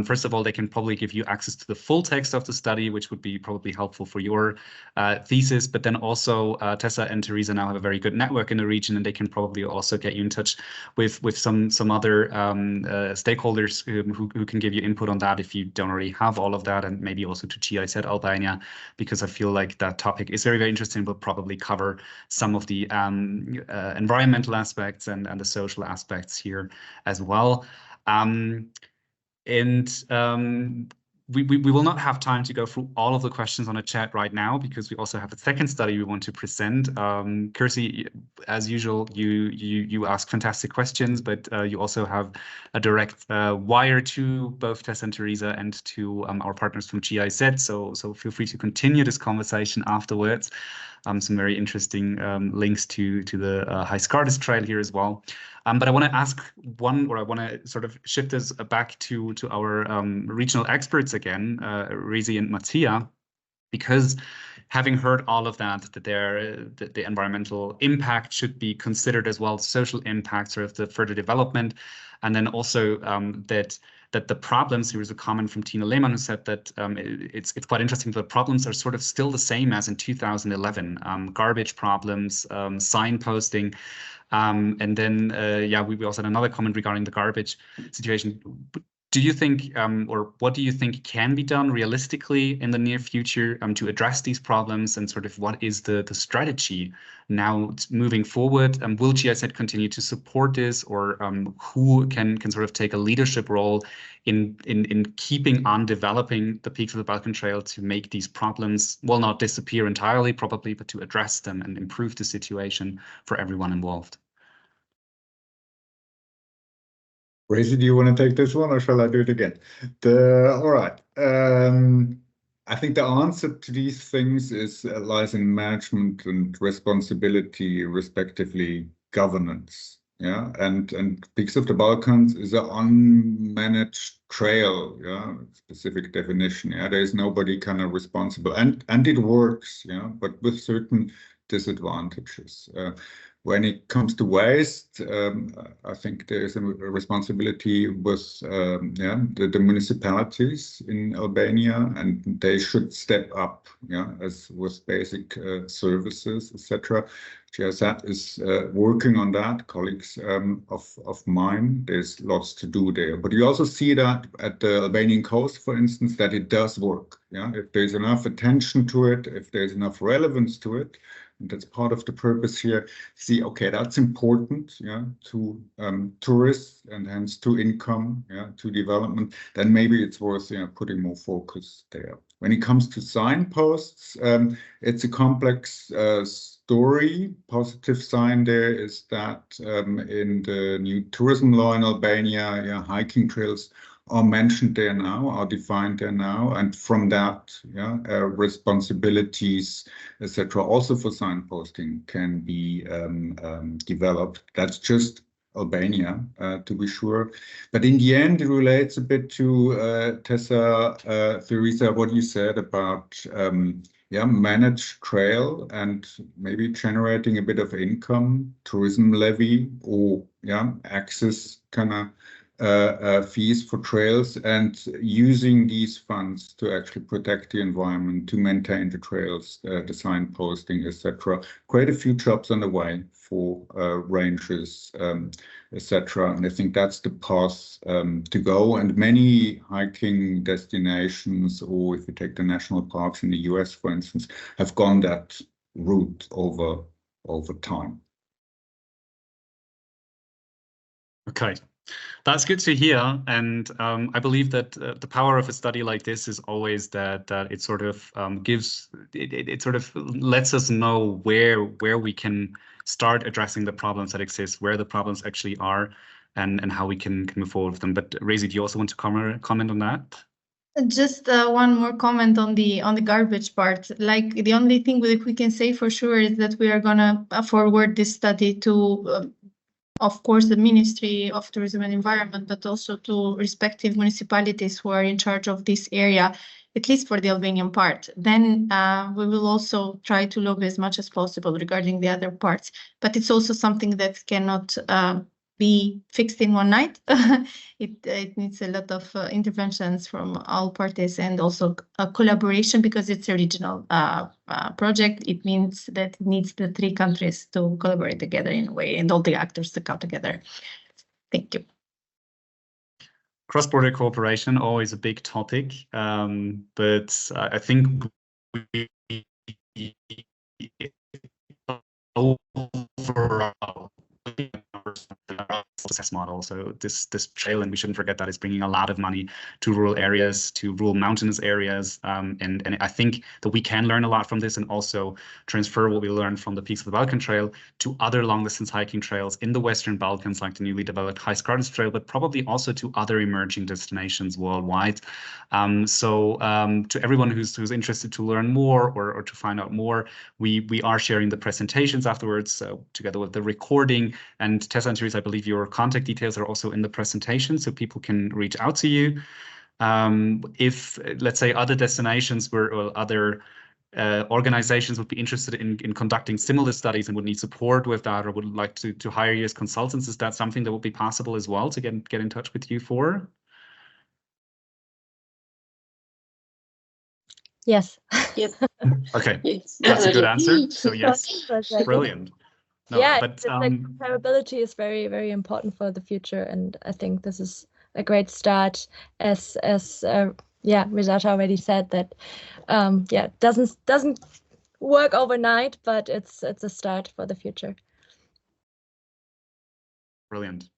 first of all, they can probably give you access to the full text of the study, which would be probably helpful for your thesis. But then also Tessa and Theresa now have a very good network in the region, and they can probably also get you in touch with some other stakeholders who can give you input on that if you don't already have all of that, and maybe also to GIZ Albania, because I feel like that topic is very, very interesting. We'll probably cover some of the environmental aspects and the social aspects here as well. We will not have time to go through all of the questions on the chat right now, because we also have a second study we want to present. Kirsi, as usual, you ask fantastic questions, but you also have a direct wire to both Tessa and Theresa and to our partners from GIZ. So feel free to continue this conversation afterwards. Some very interesting links to the High Scardis Trail here as well. But I want to ask I want to sort of shift us back to our regional experts again, Rezi and Mattia, because having heard all of that the environmental impact should be considered as well, the social impacts of the further development, and then also that the problems, there was a comment from Tina Lehmann who said that it's quite interesting, the problems are sort of still the same as in 2011, garbage problems, signposting, and then we also had another comment regarding the garbage situation. Do you think, or what do you think can be done realistically in the near future to address these problems, and sort of what is the strategy now moving forward? Will GIZ continue to support this, or who can sort of take a leadership role in keeping on developing the peaks of the Balkan Trail to make these problems, well, not disappear entirely probably, but to address them and improve the situation for everyone involved? Rezi, do you want to take this one, or shall I do it again? All right. I think the answer to these things lies in management and responsibility, respectively governance. Yeah, and Peaks of the Balkans is an unmanaged trail. Yeah, specific definition. Yeah, there is nobody kind of responsible, and it works. Yeah, but with certain disadvantages. When it comes to waste, I think there is a responsibility with the municipalities in Albania, and they should step up, as with basic services, etc. GIZ is working on that. Colleagues of mine, there's lots to do there. But you also see that at the Albanian coast, for instance, that it does work. If there's enough attention to it, if there's enough relevance to it. And that's part of the purpose here. See, okay, that's important, to tourists and hence to income, to development. Then maybe it's worth, putting more focus there. When it comes to signposts, it's a complex story. Positive sign there is that in the new tourism law in Albania, hiking trails are mentioned there now, are defined there now, and from that, responsibilities, etc., also for signposting can be developed. That's just Albania, to be sure. But in the end, it relates a bit to Tessa, Theresa, what you said about managed trail and maybe generating a bit of income, tourism levy, or access kind of fees for trails, and using these funds to actually protect the environment, to maintain the trails, the signposting, etc. Quite a few jobs on the way for rangers, etc. And I think that's the path to go. And many hiking destinations, or if you take the national parks in the US, for instance, have gone that route over time. Okay. That's good to hear, and I believe that the power of a study like this is always that it sort of it sort of lets us know where we can start addressing the problems that exist, where the problems actually are, and how we can move forward with them. But Rezi, do you also want to comment on that? Just one more comment on the garbage part. Like, the only thing that we can say for sure is that we are gonna forward this study to of course, the Ministry of Tourism and Environment, but also to respective municipalities who are in charge of this area, at least for the Albanian part. Then we will also try to lobby as much as possible regarding the other parts. But it's also something that cannot be fixed in one night. It needs a lot of interventions from all parties, and also a collaboration, because it's a regional project. It means that it needs the 3 countries to collaborate together in a way, and all the actors to come together. Thank you. Cross-border cooperation, always a big topic, but I think overall, success model. So this trail, and we shouldn't forget that, is bringing a lot of money to rural areas, to rural mountainous areas, and I think that we can learn a lot from this, and also transfer what we learned from the peaks of the Balkan Trail to other long distance hiking trails in the Western Balkans, like the newly developed Balkans Trail, but probably also to other emerging destinations worldwide. To everyone who's interested to learn more or to find out more, we are sharing the presentations afterwards, together with the recording. And Tessa and Theresa, I believe your contact details are also in the presentation, so people can reach out to you. If, let's say, other destinations or other organizations would be interested in conducting similar studies and would need support with that, or would like to hire you as consultants, is that something that would be possible as well to get in touch with you for? Yes. Yes. Okay. Yes, That's a good definitely. answer. So yes, brilliant. No, yeah, but the comparability is very, very important for the future, and I think this is a great start. As Rizata already said, that doesn't work overnight, but it's a start for the future. Brilliant.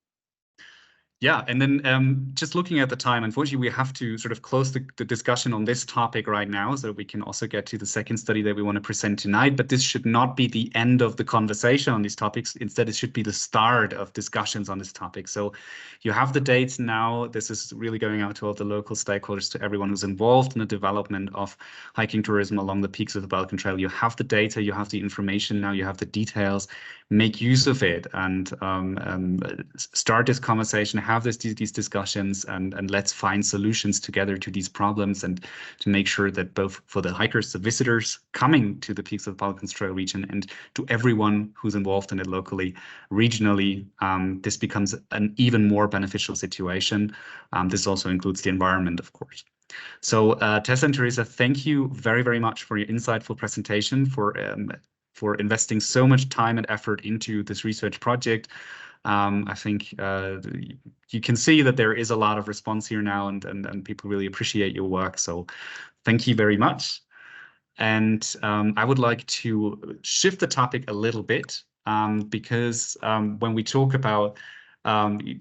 Yeah, and then just looking at the time, unfortunately, we have to sort of close the discussion on this topic right now, so we can also get to the second study that we want to present tonight. But this should not be the end of the conversation on these topics. Instead, it should be the start of discussions on this topic. So you have the dates now. This is really going out to all the local stakeholders, to everyone who's involved in the development of hiking tourism along the peaks of the Balkan Trail. You have the data, you have the information now, you have the details. Make use of it and start this conversation. have these discussions and let's find solutions together to these problems, and to make sure that both for the hikers, the visitors coming to the peaks of the Balkans Trail region, and to everyone who's involved in it locally, regionally, this becomes an even more beneficial situation. This also includes the environment, of course. So Tessa and Theresa, thank you very, very much for your insightful presentation, for investing so much time and effort into this research project. I think you can see that there is a lot of response here now, and people really appreciate your work. So thank you very much. And I would like to shift the topic a little bit, because when we talk about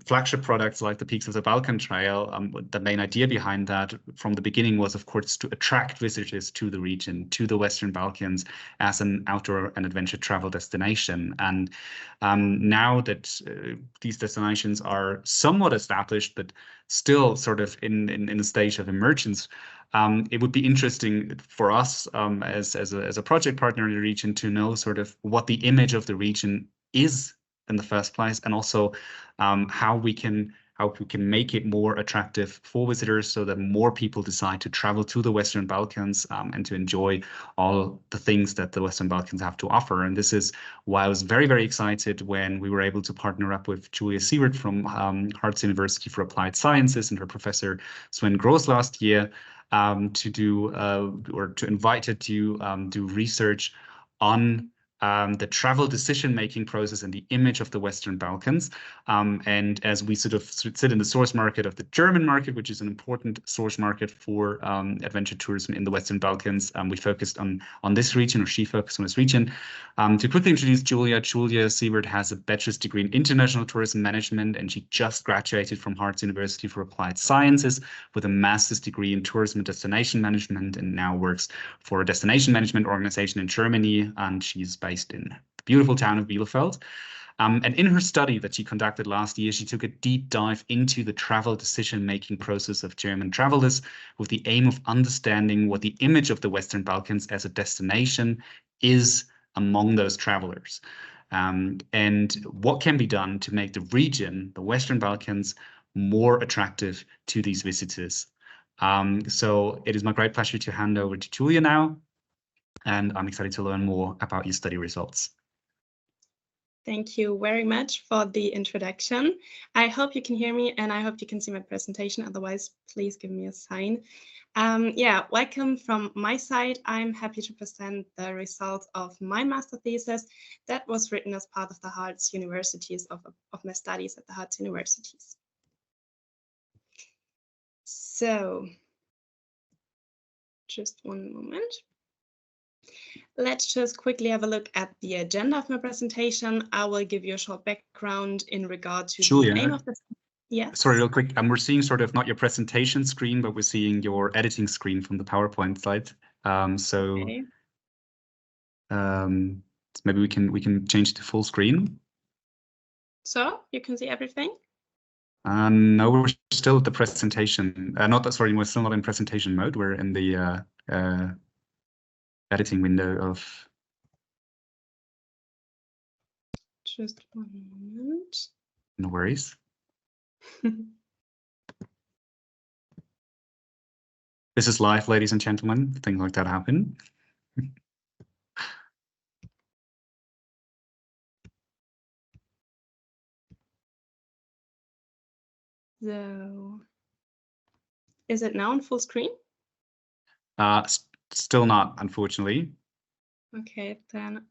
flagship products like the Peaks of the Balkan Trail, the main idea behind that from the beginning was, of course, to attract visitors to the region, to the Western Balkans, as an outdoor and adventure travel destination. And now that these destinations are somewhat established, but still sort of in a stage of emergence, it would be interesting for us as a project partner in the region to know sort of what the image of the region is in the first place, and also how we can make it more attractive for visitors, so that more people decide to travel to the Western Balkans and to enjoy all the things that the Western Balkans have to offer. And this is why I was very, very excited when we were able to partner up with Julia Siewert from Harz University for Applied Sciences and her professor Sven Gross last year to invite her to do research on the travel decision-making process and the image of the Western Balkans. And as we sort of sit in the source market of the German market, which is an important source market for adventure tourism in the Western Balkans, we focused on this region, or she focused on this region. To quickly introduce Julia Siewert has a bachelor's degree in international tourism management, and she just graduated from Harz University for Applied Sciences with a master's degree in tourism and destination management, and now works for a destination management organization in Germany, and she's based in the beautiful town of Bielefeld. And in her study that she conducted last year, she took a deep dive into the travel decision-making process of German travelers, with the aim of understanding what the image of the Western Balkans as a destination is among those travelers, and what can be done to make the region, the Western Balkans, more attractive to these visitors. So it is my great pleasure to hand over to Julia now, and I'm excited to learn more about your study results. Thank you very much for the introduction. I hope you can hear me, and I hope you can see my presentation. Otherwise, please give me a sign. Yeah, welcome from my side. I'm happy to present the results of my master thesis that was written as part of the Harz Universities of my studies at the Harz Universities. So, just one moment. Let's just quickly have a look at the agenda of my presentation. I will give you a short background in regard to Julia, the aim of this. Yeah. Sorry, real quick. We're seeing sort of not your presentation screen, but we're seeing your editing screen from the PowerPoint slide. Okay. Maybe we can change to full screen. So you can see everything. No, we're still at the presentation. Sorry, we're still not in presentation mode. We're in the editing window of. Just one moment. No worries. This is live, ladies and gentlemen. Things like that happen. So, is it now on full screen? Still not, unfortunately. Okay, then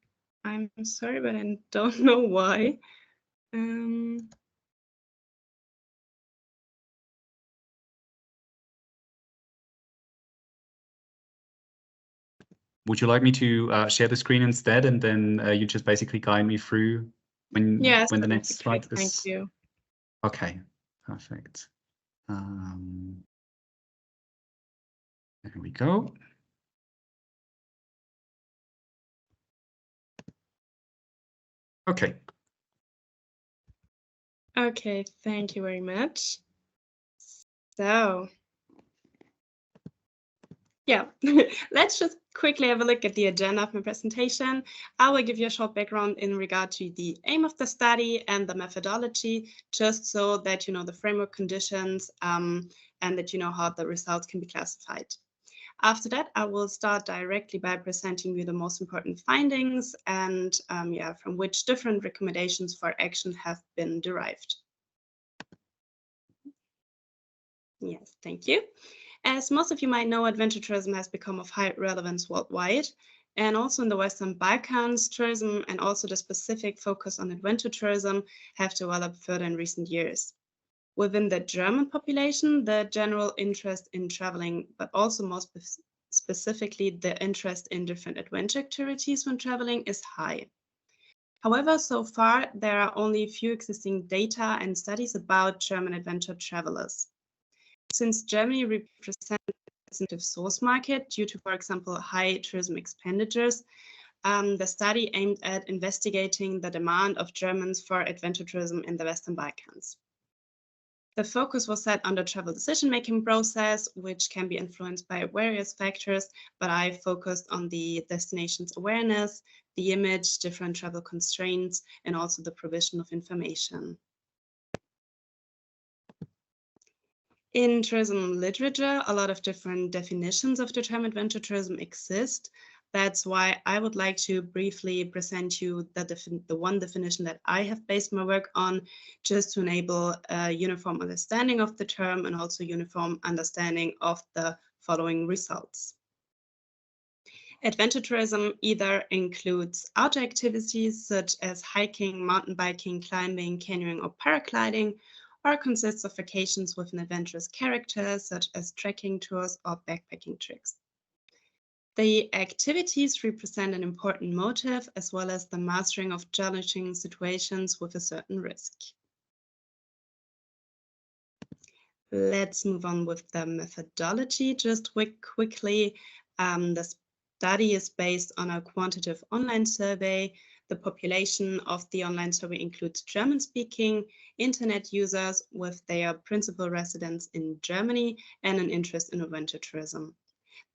I'm sorry, but I don't know why. Would you like me to share the screen instead, and then you just basically guide me through when the next slide is? Thank you. Okay, perfect. There we go. Okay. Okay, thank you very much. So, Yeah, let's just quickly have a look at the agenda of my presentation. I will give you a short background in regard to the aim of the study and the methodology, just so that you know the framework conditions and that you know how the results can be classified. After that, I will start directly by presenting you the most important findings and yeah, from which different recommendations for action have been derived. Yes, thank you. As most of you might know, adventure tourism has become of high relevance worldwide, and also in the Western Balkans, tourism and also the specific focus on adventure tourism have developed further in recent years. Within the German population, the general interest in traveling, but also more specifically the interest in different adventure activities when traveling is high. However, so far, there are only a few existing data and studies about German adventure travelers. Since Germany represents a sensitive source market due to, for example, high tourism expenditures, the study aimed at investigating the demand of Germans for adventure tourism in the Western Balkans. The focus was set on the travel decision-making process, which can be influenced by various factors, but I focused on the destination's awareness, the image, different travel constraints, and also the provision of information. In tourism literature, a lot of different definitions of the term adventure tourism exist. That's why I would like to briefly present you the one definition that I have based my work on, just to enable a uniform understanding of the term and also uniform understanding of the following results. Adventure tourism either includes outdoor activities such as hiking, mountain biking, climbing, canoeing, or paragliding, or consists of vacations with an adventurous character, such as trekking tours or backpacking trips. The activities represent an important motive, as well as the mastering of challenging situations with a certain risk. Let's move on with the methodology. Just quickly, the study is based on a quantitative online survey. The population of the online survey includes German-speaking internet users with their principal residence in Germany and an interest in adventure tourism.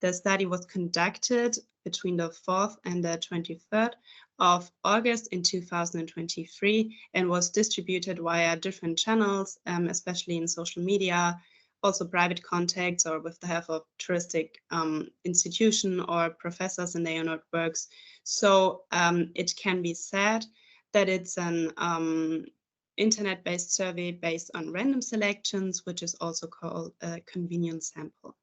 The study was conducted between the 4th and the 23rd of August in 2023 and was distributed via different channels, especially in social media, also private contacts or with the help of touristic institution or professors in their networks. So it can be said that it's an internet-based survey based on random selections, which is also called a convenient sample.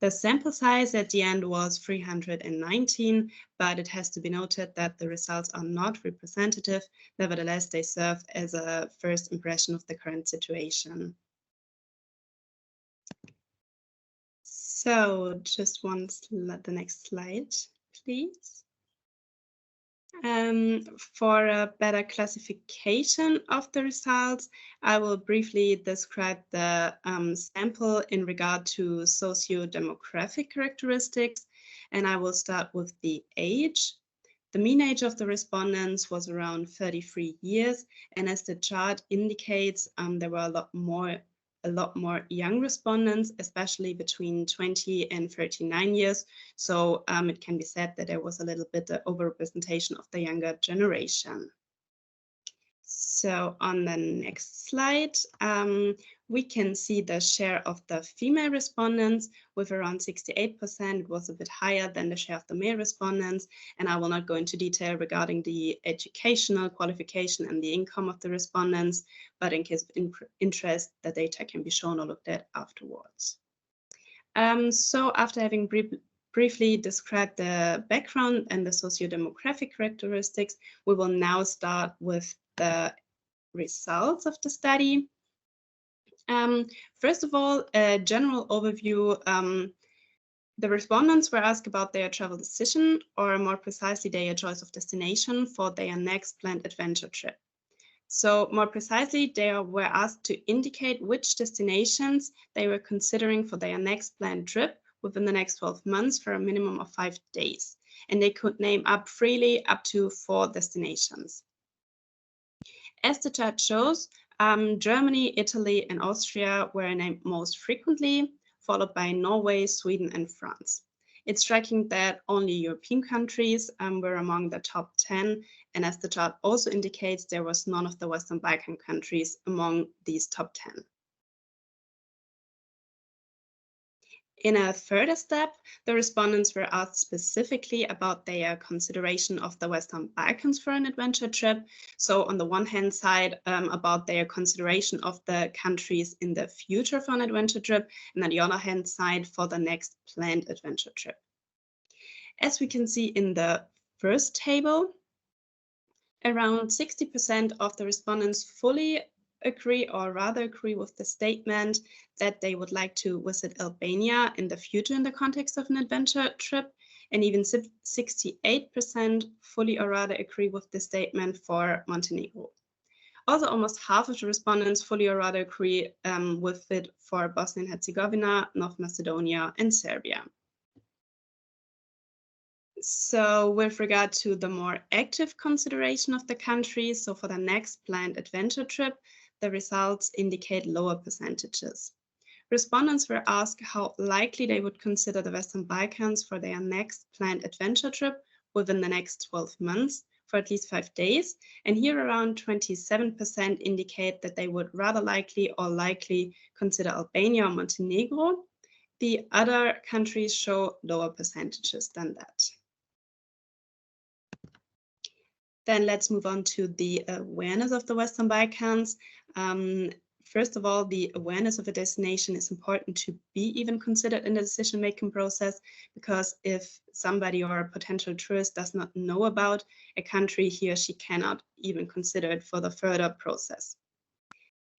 The sample size at the end was 319, but it has to be noted that the results are not representative. Nevertheless, they serve as a first impression of the current situation. So just the next slide, please. For a better classification of the results, I will briefly describe the sample in regard to socio-demographic characteristics, and I will start with the age. The mean age of the respondents was around 33 years, and as the chart indicates, there were a lot more young respondents, especially between 20 and 39 years. So it can be said that there was a little bit of overrepresentation of the younger generation. So on the next slide, we can see the share of the female respondents with around 68%. It was a bit higher than the share of the male respondents. And I will not go into detail regarding the educational qualification and the income of the respondents, but in case of interest, the data can be shown or looked at afterwards. So after having briefly described the background and the socio-demographic characteristics, we will now start with the results of the study. First of all, a general overview. The respondents were asked about their travel decision, or more precisely, their choice of destination for their next planned adventure trip. So more precisely, they were asked to indicate which destinations they were considering for their next planned trip within the next 12 months for a minimum of 5 days. And they could name up freely up to 4 destinations. As the chart shows, Germany, Italy, and Austria were named most frequently, followed by Norway, Sweden, and France. It's striking that only European countries were among the top 10, and as the chart also indicates, there was none of the Western Balkan countries among these top 10. In a further step, the respondents were asked specifically about their consideration of the Western Balkans for an adventure trip. So on the one hand side, about their consideration of the countries in the future for an adventure trip, and on the other hand side for the next planned adventure trip. As we can see in the first table, around 60% of the respondents fully agree, or rather agree with the statement that they would like to visit Albania in the future in the context of an adventure trip, and even 68% fully or rather agree with the statement for Montenegro. Also, almost half of the respondents fully or rather agree with it for Bosnia and Herzegovina, North Macedonia, and Serbia. So with regard to the more active consideration of the countries, so for the next planned adventure trip, the results indicate lower percentages. Respondents were asked how likely they would consider the Western Balkans for their next planned adventure trip within the next 12 months for at least 5 days. And here around 27% indicate that they would rather likely or likely consider Albania or Montenegro. The other countries show lower percentages than that. Then let's move on to the awareness of the Western Balkans. First of all, the awareness of a destination is important to be even considered in the decision-making process, because if somebody or a potential tourist does not know about a country, he or she cannot even consider it for the further process.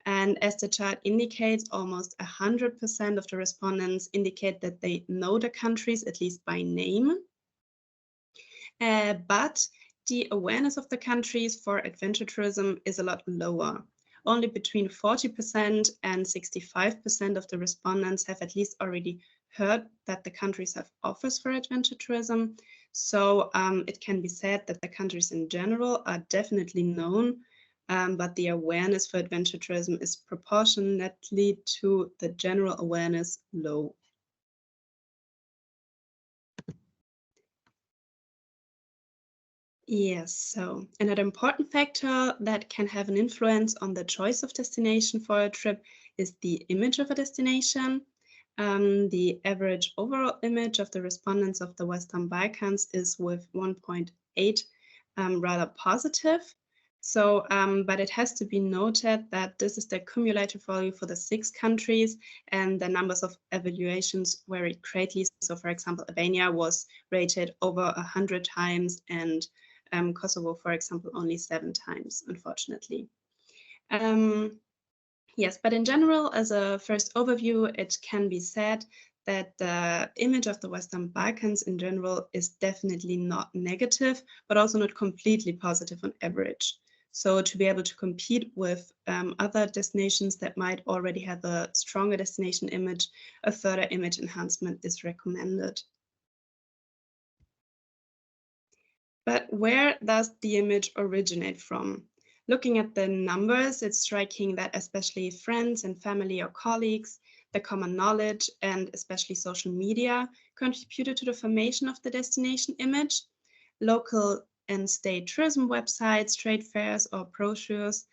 And as the chart indicates, almost 100% of the respondents indicate that they know the countries, at least by name. But the awareness of the countries for adventure tourism is a lot lower. Only between 40% and 65% of the respondents have at least already heard that the countries have offers for adventure tourism. So it can be said that the countries in general are definitely known, but the awareness for adventure tourism is proportionately to the general awareness low. Yes, so another important factor that can have an influence on the choice of destination for a trip is the image of a destination. The average overall image of the respondents of the Western Balkans is with 1.8 rather positive. So, but it has to be noted that this is the cumulative value for the 6 countries, and the numbers of evaluations varied greatly. So, for example, Albania was rated over 100 times, and Kosovo, for example, only 7 times, unfortunately. Yes, but in general, as a first overview, it can be said that the image of the Western Balkans in general is definitely not negative, but also not completely positive on average. So to be able to compete with other destinations that might already have a stronger destination image, a further image enhancement is recommended. But where does the image originate from? Looking at the numbers, it's striking that especially friends and family or colleagues, the common knowledge, and especially social media contributed to the formation of the destination image. Local and state tourism websites, trade fairs, or brochures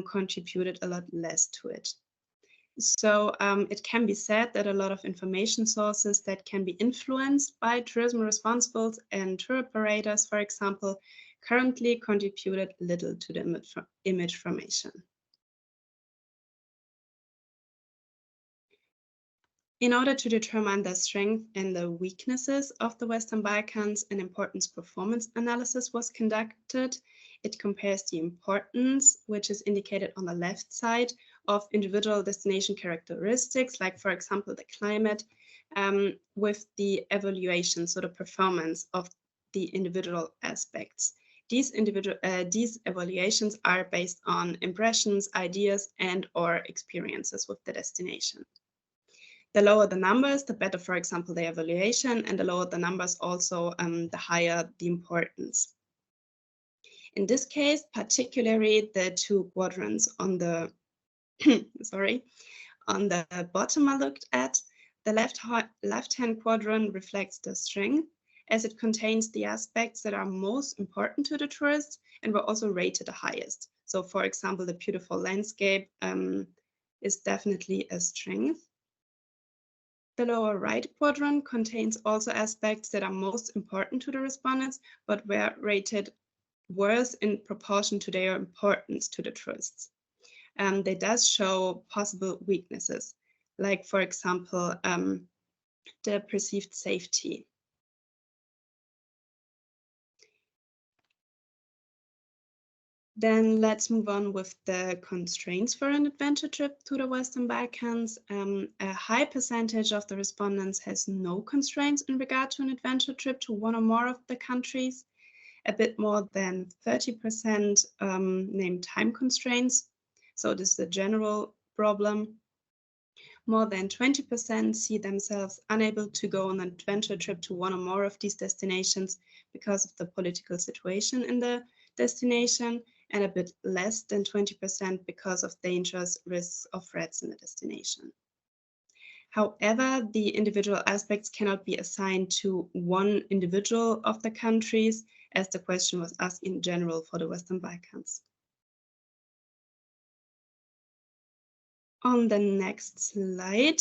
contributed a lot less to it. So it can be said that a lot of information sources that can be influenced by tourism responsibles and tour operators, for example, currently contributed little to the image formation. In order to determine the strength and the weaknesses of the Western Balkans, an importance performance analysis was conducted. It compares the importance, which is indicated on the left side, of individual destination characteristics, like, for example, the climate, with the evaluation, so the performance of the individual aspects. These evaluations are based on impressions, ideas, and/or experiences with the destination. The lower the numbers, the better, for example, the evaluation, and the lower the numbers also, the higher the importance. In this case, particularly the 2 quadrants on the on the bottom I looked at, The left-hand quadrant reflects the strength, as it contains the aspects that are most important to the tourist and were also rated the highest. So, for example, the beautiful landscape is definitely a strength. The lower right quadrant contains also aspects that are most important to the respondents, but were rated worse in proportion to their importance to the tourists. They does show possible weaknesses, like, for example, the perceived safety. Then let's move on with the constraints for an adventure trip to the Western Balkans. A high percentage of the respondents has no constraints in regard to an adventure trip to one or more of the countries. A bit more than 30% name time constraints. So this is a general problem. More than 20% see themselves unable to go on an adventure trip to one or more of these destinations because of the political situation in the destination, and a bit less than 20% because of dangers, risks, or threats in the destination. However, the individual aspects cannot be assigned to one individual of the countries, as the question was asked in general for the Western Balkans. On the next slide,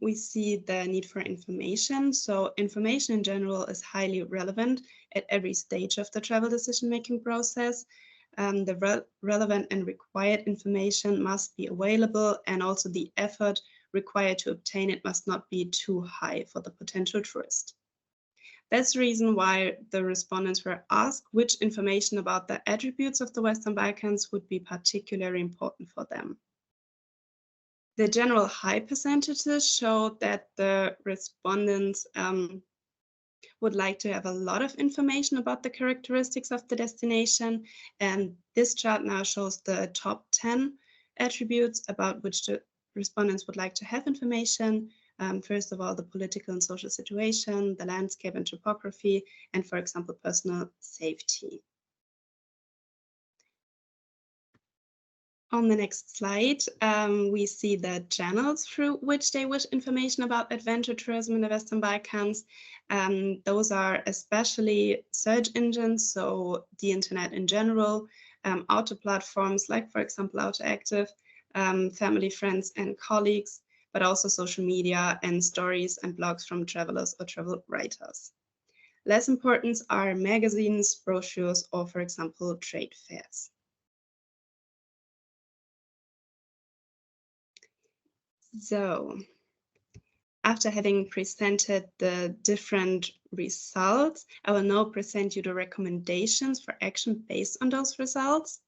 we see the need for information. So information in general is highly relevant at every stage of the travel decision-making process. The relevant and required information must be available, and also the effort required to obtain it must not be too high for the potential tourist. That's the reason why the respondents were asked which information about the attributes of the Western Balkans would be particularly important for them. The general high percentages showed that the respondents would like to have a lot of information about the characteristics of the destination. And this chart now shows the top 10 attributes about which the respondents would like to have information. First of all, the political and social situation, the landscape and topography, and, for example, personal safety. On the next slide, we see the channels through which they wish information about adventure tourism in the Western Balkans. Those are especially search engines, so the internet in general, auto platforms like, for example, AutoActive, family, friends, and colleagues, but also social media and stories and blogs from travelers or travel writers. Less important are magazines, brochures, or, for example, trade fairs. So, after having presented the different results, I will now present you the recommendations for action based on those results.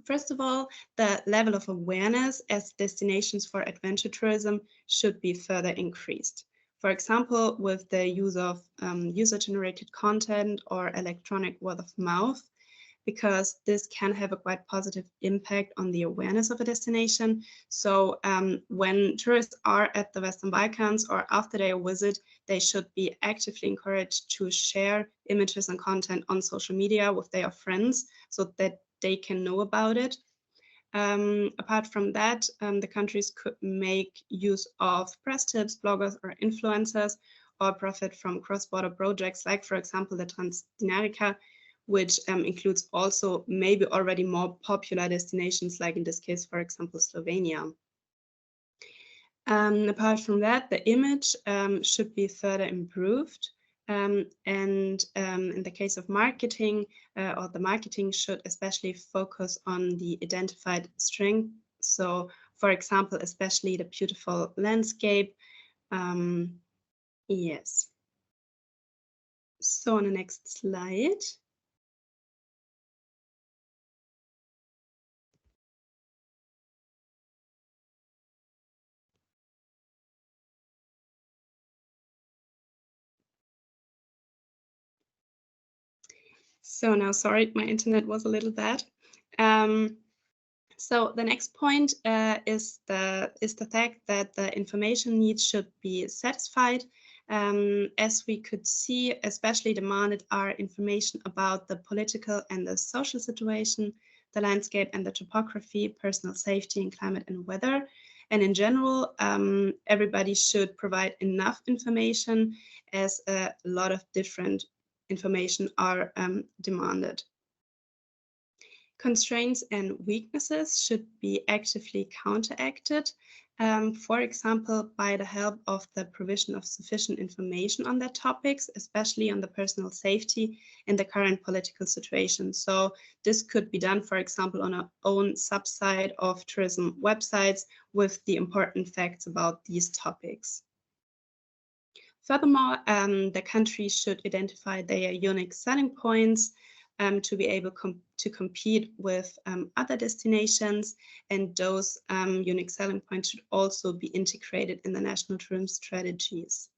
First of all, the level of awareness as destinations for adventure tourism should be further increased. For example, with the use of user-generated content or electronic word of mouth, because this can have a quite positive impact on the awareness of a destination. So when tourists are at the Western Balkans or after their visit, they should be actively encouraged to share images and content on social media with their friends so that they can know about it. Apart from that, the countries could make use of press tips, bloggers, or influencers, or profit from cross-border projects like, for example, the Transdinarica, which includes also maybe already more popular destinations, like in this case, for example, Slovenia. Apart from that, the image should be further improved. And in the case of marketing, or the marketing should especially focus on the identified strength. So, for example, especially the beautiful landscape. Yes. So on the next slide. So now, sorry, my internet was a little bad. So the next point is the fact that the information needs should be satisfied. As we could see, especially demanded are information about the political and the social situation, the landscape and the topography, personal safety and climate and weather. And in general, everybody should provide enough information, as a lot of different information are demanded. Constraints and weaknesses should be actively counteracted, for example, by the help of the provision of sufficient information on their topics, especially on the personal safety in the current political situation. So this could be done, for example, on our own subsite of tourism websites with the important facts about these topics. Furthermore, the country should identify their unique selling points to be able to compete with other destinations, and those unique selling points should also be integrated in the national tourism strategies.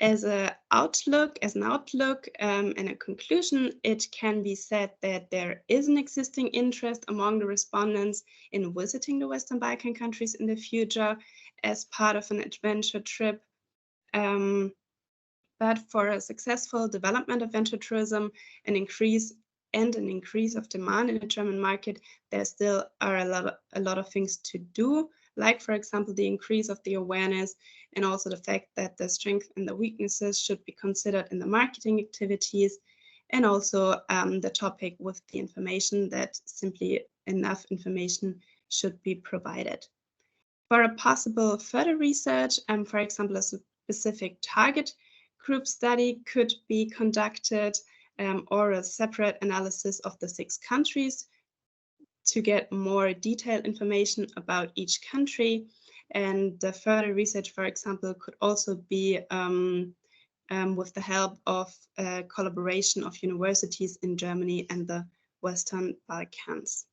As an outlook and a conclusion, it can be said that there is an existing interest among the respondents in visiting the Western Balkan countries in the future as part of an adventure trip. But for a successful development of venture tourism, an increase of demand in the German market, there still are a lot of things to do, like, for example, the increase of the awareness, and also the fact that the strengths and the weaknesses should be considered in the marketing activities, and also the topic with the information, that simply enough information should be provided. For a possible further research, for example, a specific target group study could be conducted, or a separate analysis of the 6 countries to get more detailed information about each country. And the further research, for example, could also be with the help of collaboration of universities in Germany and the Western Balkans.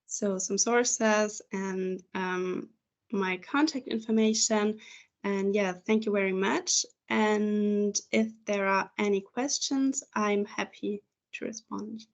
So some sources and my contact information. And yeah, thank you very much. And if there are any questions, I'm happy to respond.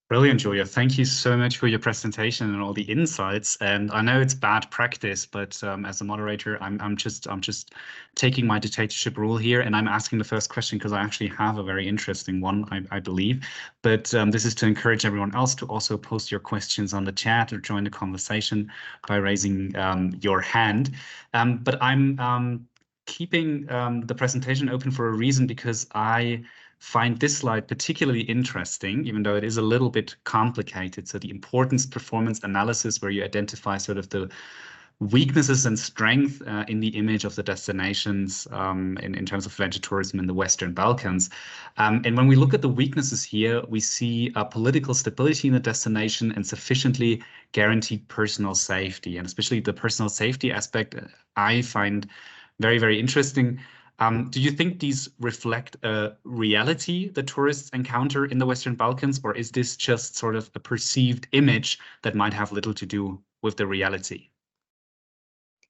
Brilliant, Julia. Thank you so much for your presentation and all the insights. And I know it's bad practice, but as a moderator, I'm just taking my dictatorship rule here, and I'm asking the first question because I actually have a very interesting one, I believe. But this is to encourage everyone else to also post your questions on the chat or join the conversation by raising your hand. But I'm keeping the presentation open for a reason, because I find this slide particularly interesting, even though it is a little bit complicated. So the importance performance analysis, where you identify sort of the weaknesses and strength in the image of the destinations in terms of venture tourism in the Western Balkans. And when we look at the weaknesses here, we see political stability in the destination and sufficiently guaranteed personal safety. And especially the personal safety aspect I find very, very interesting. Do you think these reflect a reality that tourists encounter in the Western Balkans, or is this just sort of a perceived image that might have little to do with the reality?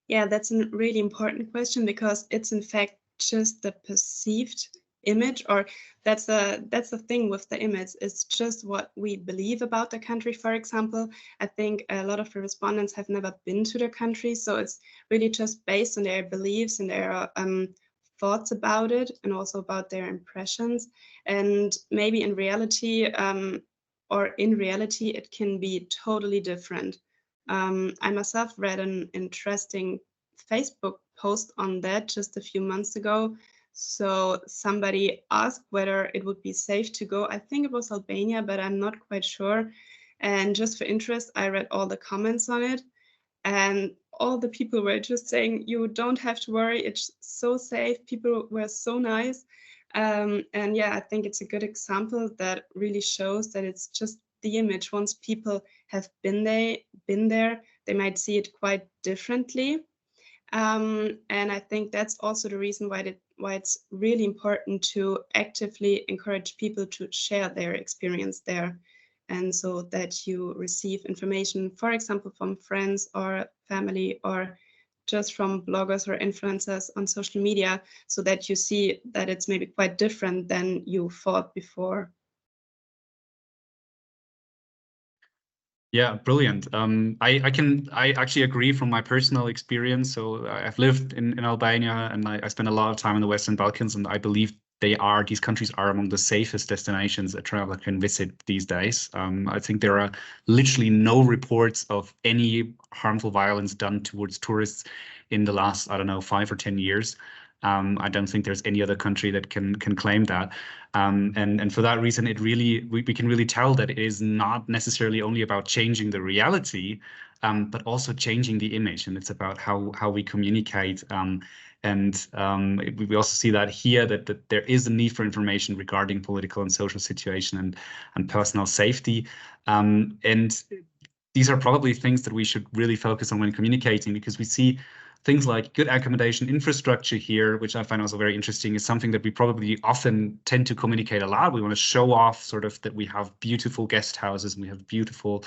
Yeah, that's a really important question, because it's in fact just the perceived image, or that's the thing with the image. It's just what we believe about the country. For example, I think a lot of the respondents have never been to the country, so it's really just based on their beliefs and their thoughts about it, and also about their impressions. And maybe in reality, it can be totally different. I myself read an interesting Facebook post on that just a few months ago. So somebody asked whether it would be safe to go. I think it was Albania, but I'm not quite sure. And just for interest, I read all the comments on it. And all the people were just saying, you don't have to worry, it's so safe. People were so nice. And yeah, I think it's a good example that really shows that it's just the image. Once people have been there, they might see it quite differently. And I think that's also the reason why it's really important to actively encourage people to share their experience there. And so that you receive information, for example, from friends or family, or just from bloggers or influencers on social media, so that you see that it's maybe quite different than you thought before. Yeah, brilliant. I actually agree from my personal experience. So I've lived in Albania, and I spent a lot of time in the Western Balkans, and I believe these countries are among the safest destinations a traveler can visit these days. I think there are literally no reports of any harmful violence done towards tourists in the last, I don't know, 5 or 10 years. I don't think there's any other country that can claim that. And for that reason, we can really tell that it is not necessarily only about changing the reality, but also changing the image. And it's about how we communicate. We also see that here that there is a need for information regarding political and social situation and personal safety. And these are probably things that we should really focus on when communicating, because we see things like good accommodation infrastructure here, which I find also very interesting, is something that we probably often tend to communicate a lot. We want to show off sort of that we have beautiful guest houses and we have beautiful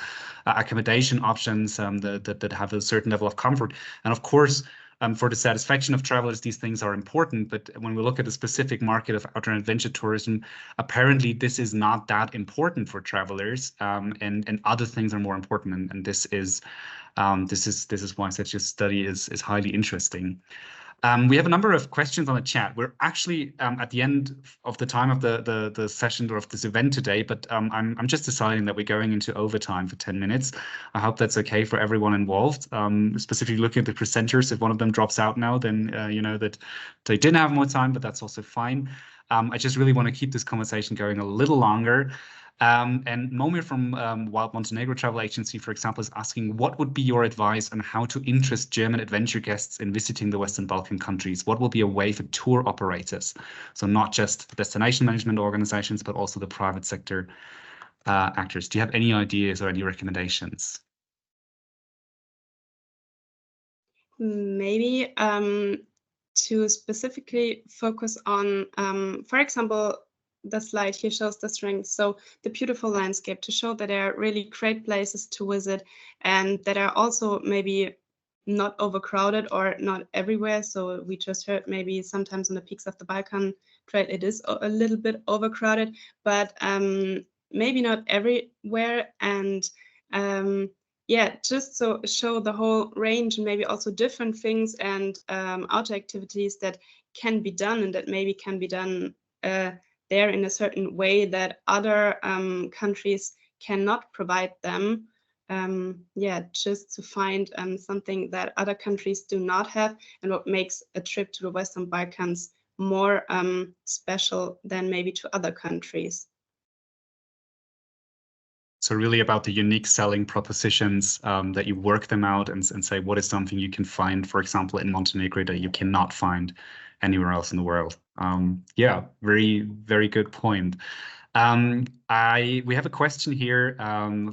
accommodation options that have a certain level of comfort. And of course, for the satisfaction of travelers, these things are important. But when we look at the specific market of outdoor and adventure tourism, apparently this is not that important for travelers, and other things are more important. And this is why such a study is highly interesting. We have a number of questions on the chat. We're actually at the end of the time of the session or of this event today, but I'm just deciding that we're going into overtime for 10 minutes. I hope that's okay for everyone involved. Specifically looking at the presenters, if one of them drops out now, then you know that they didn't have more time, but that's also fine. I just really want to keep this conversation going a little longer. And Momir from Wild Montenegro Travel Agency, for example, is asking, what would be your advice on how to interest German adventure guests in visiting the Western Balkan countries? What will be a way for tour operators? So not just destination management organizations, but also the private sector actors. Do you have any ideas or any recommendations? Maybe to specifically focus on, for example, the slide here shows the strengths. So the beautiful landscape, to show that there are really great places to visit and that are also maybe not overcrowded or not everywhere. So we just heard maybe sometimes on the peaks of the Balkan Trail it is a little bit overcrowded, but maybe not everywhere. And yeah, just so show the whole range and maybe also different things and outdoor activities that can be done and that maybe can be done there in a certain way that other countries cannot provide them. Yeah, just to find something that other countries do not have, and what makes a trip to the Western Balkans more special than maybe to other countries. So really about the unique selling propositions, that you work them out and say what is something you can find, for example, in Montenegro that you cannot find anywhere else in the world. Yeah, very, very good point. We have a question here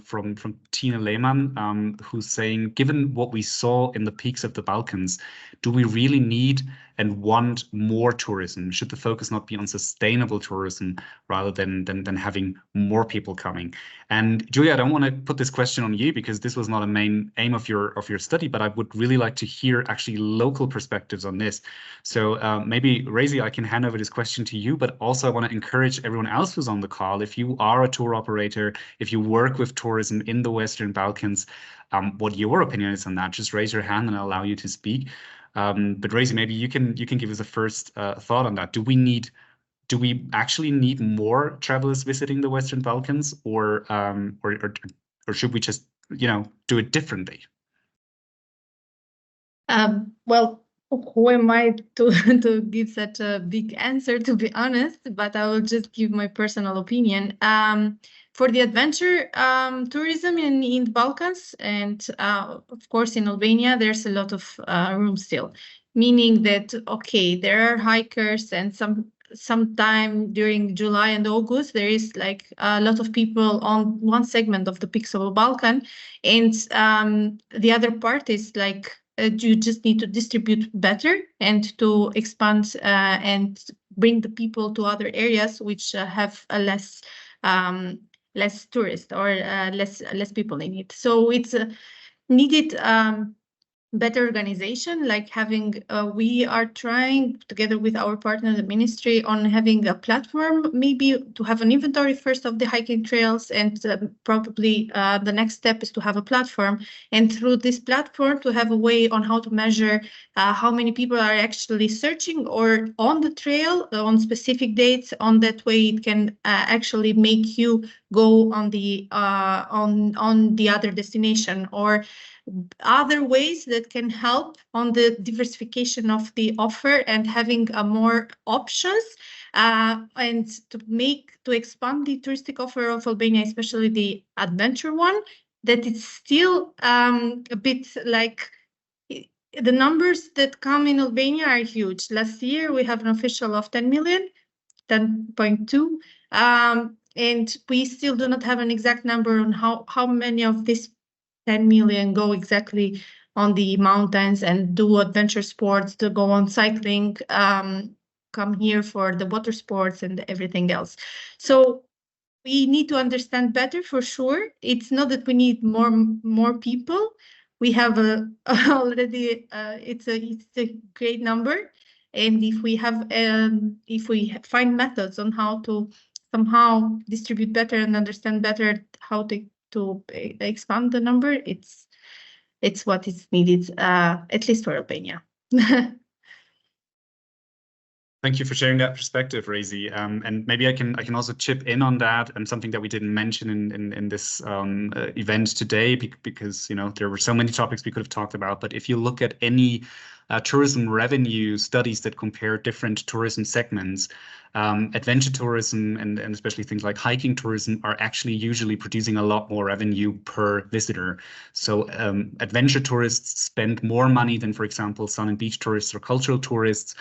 from Tina Lehmann, who's saying, given what we saw in the peaks of the Balkans, do we really need and want more tourism? Should the focus not be on sustainable tourism rather than having more people coming? And Julia, I don't want to put this question on you because this was not a main aim of your study, but I would really like to hear actually local perspectives on this. So maybe Rezi, I can hand over this question to you, but also I want to encourage everyone else who's on the call. If you are a tour operator, if you work with tourism in the Western Balkans, what your opinion is on that, just raise your hand and I'll allow you to speak. But Rezi, maybe you can give us a first thought on that. Do we actually need more travelers visiting the Western Balkans, or should we just, you know, do it differently? Well, who am I to give such a big answer, to be honest, but I will just give my personal opinion. For the adventure tourism in the Balkans and of course in Albania, there's a lot of room still, meaning that, okay, there are hikers and sometime during July and August, there is like a lot of people on one segment of the peaks of the Balkan, and the other part is like you just need to distribute better and to expand and bring the people to other areas which have a less tourists or less people in it. So it's needed better organization, like having, we are trying together with our partner, the ministry, on having a platform, maybe to have an inventory first of the hiking trails, and probably the next step is to have a platform, and through this platform to have a way on how to measure how many people are actually searching or on the trail on specific dates. On that way it can actually make you go on the other destination, or other ways that can help on the diversification of the offer and having more options, and to expand the touristic offer of Albania, especially the adventure one, that it's still a bit like the numbers that come in Albania are huge. Last year we have an official of 10 million, 10.2, and we still do not have an exact number on how many of these 10 million go exactly on the mountains and do adventure sports, to go on cycling, come here for the water sports and everything else. So we need to understand better, for sure. It's not that we need more people. We have already it's a great number, and if we find methods on how to somehow distribute better and understand better how to expand the number, it's what is needed, at least for Albania. Thank you for sharing that perspective, Rezi. And maybe I can also chip in on that, and something that we didn't mention in this event today, because there were so many topics we could have talked about. But if you look at any tourism revenue studies that compare different tourism segments, adventure tourism and especially things like hiking tourism are actually usually producing a lot more revenue per visitor. So adventure tourists spend more money than, for example, sun and beach tourists or cultural tourists.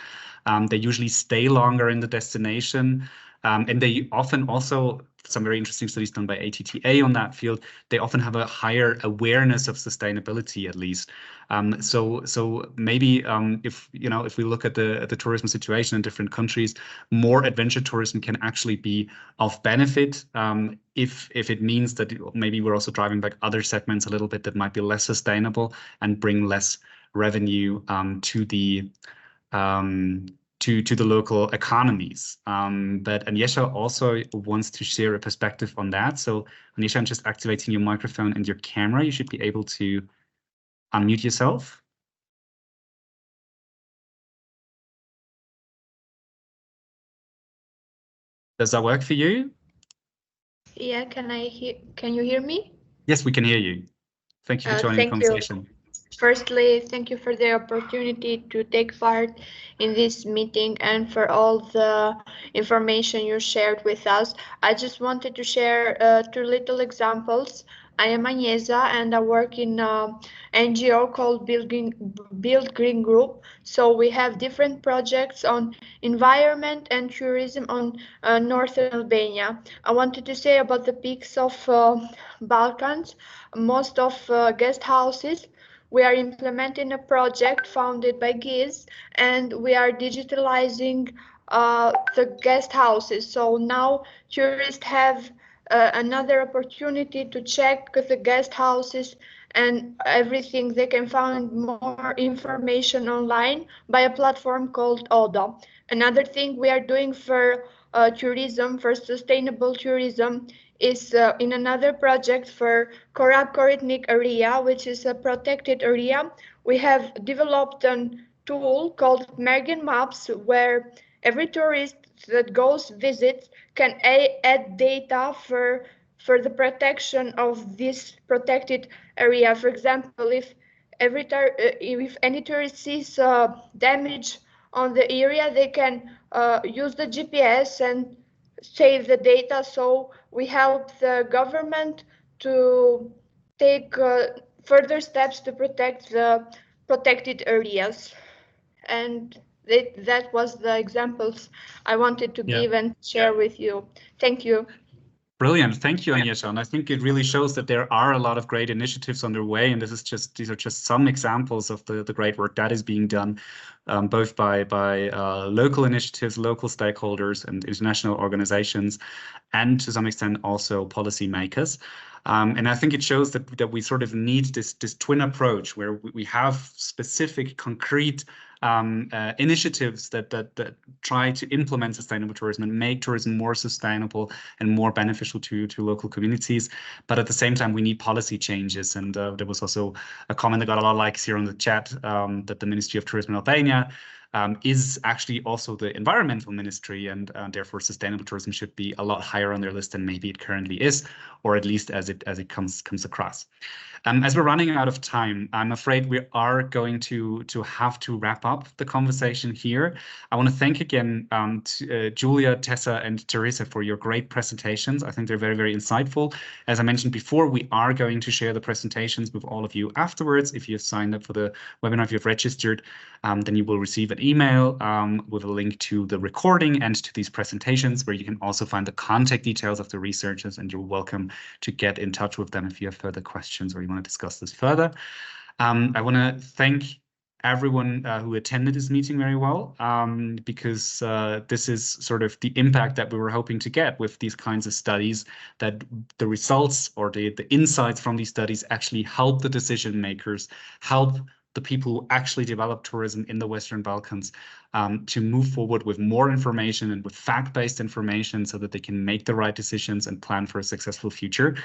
They usually stay longer in the destination, and they often also, some very interesting studies done by ATTA on that field, they often have a higher awareness of sustainability, at least. So maybe if we look at the tourism situation in different countries, more adventure tourism can actually be of benefit, if it means that maybe we're also driving back other segments a little bit that might be less sustainable and bring less revenue to the local economies. But Agnieszka also wants to share a perspective on that. So Agnieszka, I'm just activating your microphone and your camera. You should be able to unmute yourself. Does that work for you? Yeah, can you hear me? Yes, we can hear you. Thank you for joining the conversation. Firstly, thank you for the opportunity to take part in this meeting and for all the information you shared with us. I just wanted to share 2 little examples. I am Agnieszka and I work in an NGO called Build Green Group. So we have different projects on environment and tourism on northern Albania. I wanted to say about the peaks of Balkans, most of guest houses. We are implementing a project founded by GIZ, and we are digitalizing the guest houses. So now tourists have another opportunity to check the guest houses and everything. They can find more information online by a platform called ODA. Another thing we are doing for tourism, for sustainable tourism, is in another project for Korab-Koritnik area, which is a protected area. We have developed a tool called Mergen Maps, where every tourist that goes visits can add data for the protection of this protected area. For example, if any tourist sees damage on the area, they can use the GPS and save the data. So we help the government to take further steps to protect the protected areas. And that was the examples I wanted to give and share with you. Thank you. Brilliant. Thank you, Agnieszka. And I think it really shows that there are a lot of great initiatives underway. And these are just some examples of the great work that is being done, both by local initiatives, local stakeholders and international organizations, and to some extent also policymakers. And I think it shows that we sort of need this twin approach where we have specific, concrete initiatives that try to implement sustainable tourism and make tourism more sustainable and more beneficial to local communities. But at the same time, we need policy changes. And there was also a comment that got a lot of likes here on the chat, that the Ministry of Tourism in Albania is actually also the environmental ministry, and therefore sustainable tourism should be a lot higher on their list than maybe it currently is, or at least as it comes across. As we're running out of time, I'm afraid we are going to have to wrap up the conversation here. I want to thank again Julia, Tessa, and Theresa for your great presentations. I think they're very, very insightful. As I mentioned before, we are going to share the presentations with all of you afterwards. If you've signed up for the webinar, if you've registered, then you will receive an email with a link to the recording and to these presentations, where you can also find the contact details of the researchers, and you're welcome to get in touch with them if you have further questions or you want to discuss this further. I want to thank everyone who attended this meeting very well, because this is sort of the impact that we were hoping to get with these kinds of studies, that the results or the insights from these studies actually help the decision makers, help the people who actually develop tourism in the Western Balkans to move forward with more information and with fact-based information so that they can make the right decisions and plan for a successful future.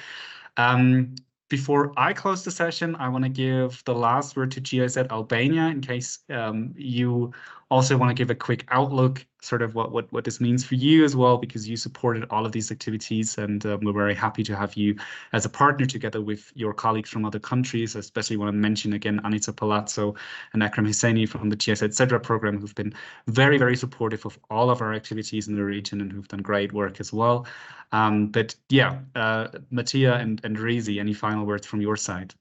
Before I close the session, I want to give the last word to GIZ Albania in case you also want to give a quick outlook, sort of what this means for you as well, because you supported all of these activities, and we're very happy to have you as a partner together with your colleagues from other countries. I especially want to mention again Anita Palazzo and Akram Husseini from the GIZ etc. program, who've been very, very supportive of all of our activities in the region and who've done great work as well. But yeah, Mattia and Rizi, any final words from your side?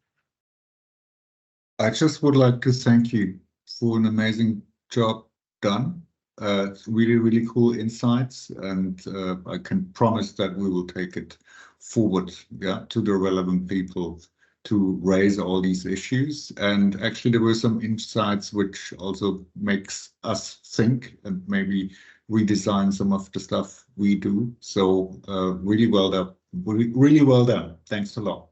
I just would like to thank you for an amazing job done. Really, really cool insights, and I can promise that we will take it forward, yeah, to the relevant people to raise all these issues. And actually there were some insights which also makes us think and maybe redesign some of the stuff we do. So really well done. Really well done. Thanks a lot.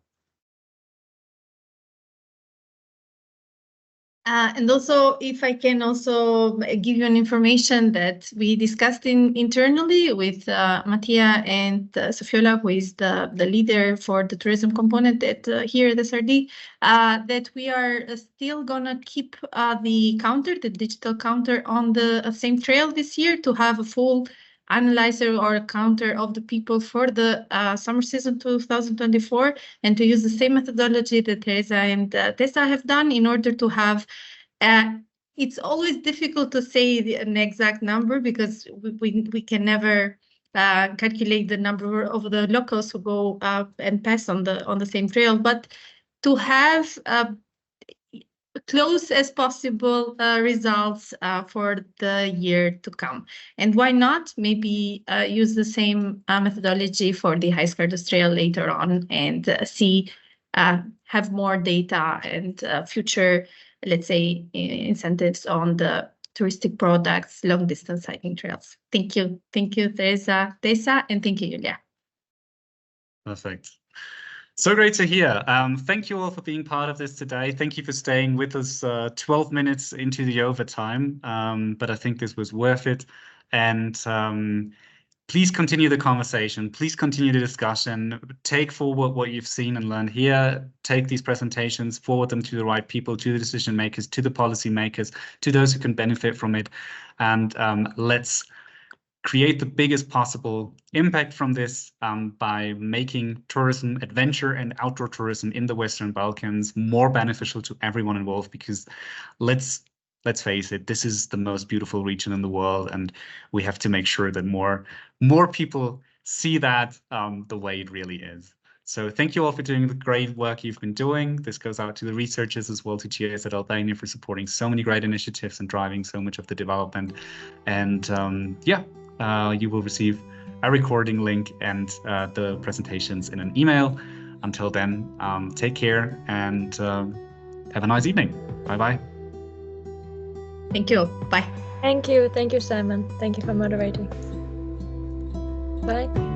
And also, if I can also give you an information that we discussed internally with Mattia and Sofiola, who is the leader for the tourism component at here at SRD, that we are still gonna keep the digital counter on the same trail this year to have a full analyzer or a counter of the people for the summer season 2024, and to use the same methodology that Theresa and Tessa have done in order to have, it's always difficult to say an exact number because we can never calculate the number of the locals who go and pass on the same trail, but to have close as possible results for the year to come. And why not maybe use the same methodology for the High Skirters Trail later on and have more data and future, let's say, incentives on the touristic products, long distance hiking trails. Thank you. Thank you, Theresa, Tessa, and thank you, Julia. Perfect. So great to hear. Thank you all for being part of this today. Thank you for staying with us 12 minutes into the overtime, but I think this was worth it. And please continue the conversation. Please continue the discussion. Take forward what you've seen and learned here. Take these presentations, forward them to the right people, to the decision makers, to the policy makers, to those who can benefit from it. And let's create the biggest possible impact from this by making tourism, adventure and outdoor tourism in the Western Balkans more beneficial to everyone involved, because let's face it, this is the most beautiful region in the world, and we have to make sure that more people see that the way it really is. So thank you all for doing the great work you've been doing. This goes out to the researchers as well, to GIZ Albania for supporting so many great initiatives and driving so much of the development. And yeah, you will receive a recording link and the presentations in an email. Until then, take care and have a nice evening. Bye-bye. Thank you. Bye. Thank you. Thank you, Simon. Thank you for moderating. Bye.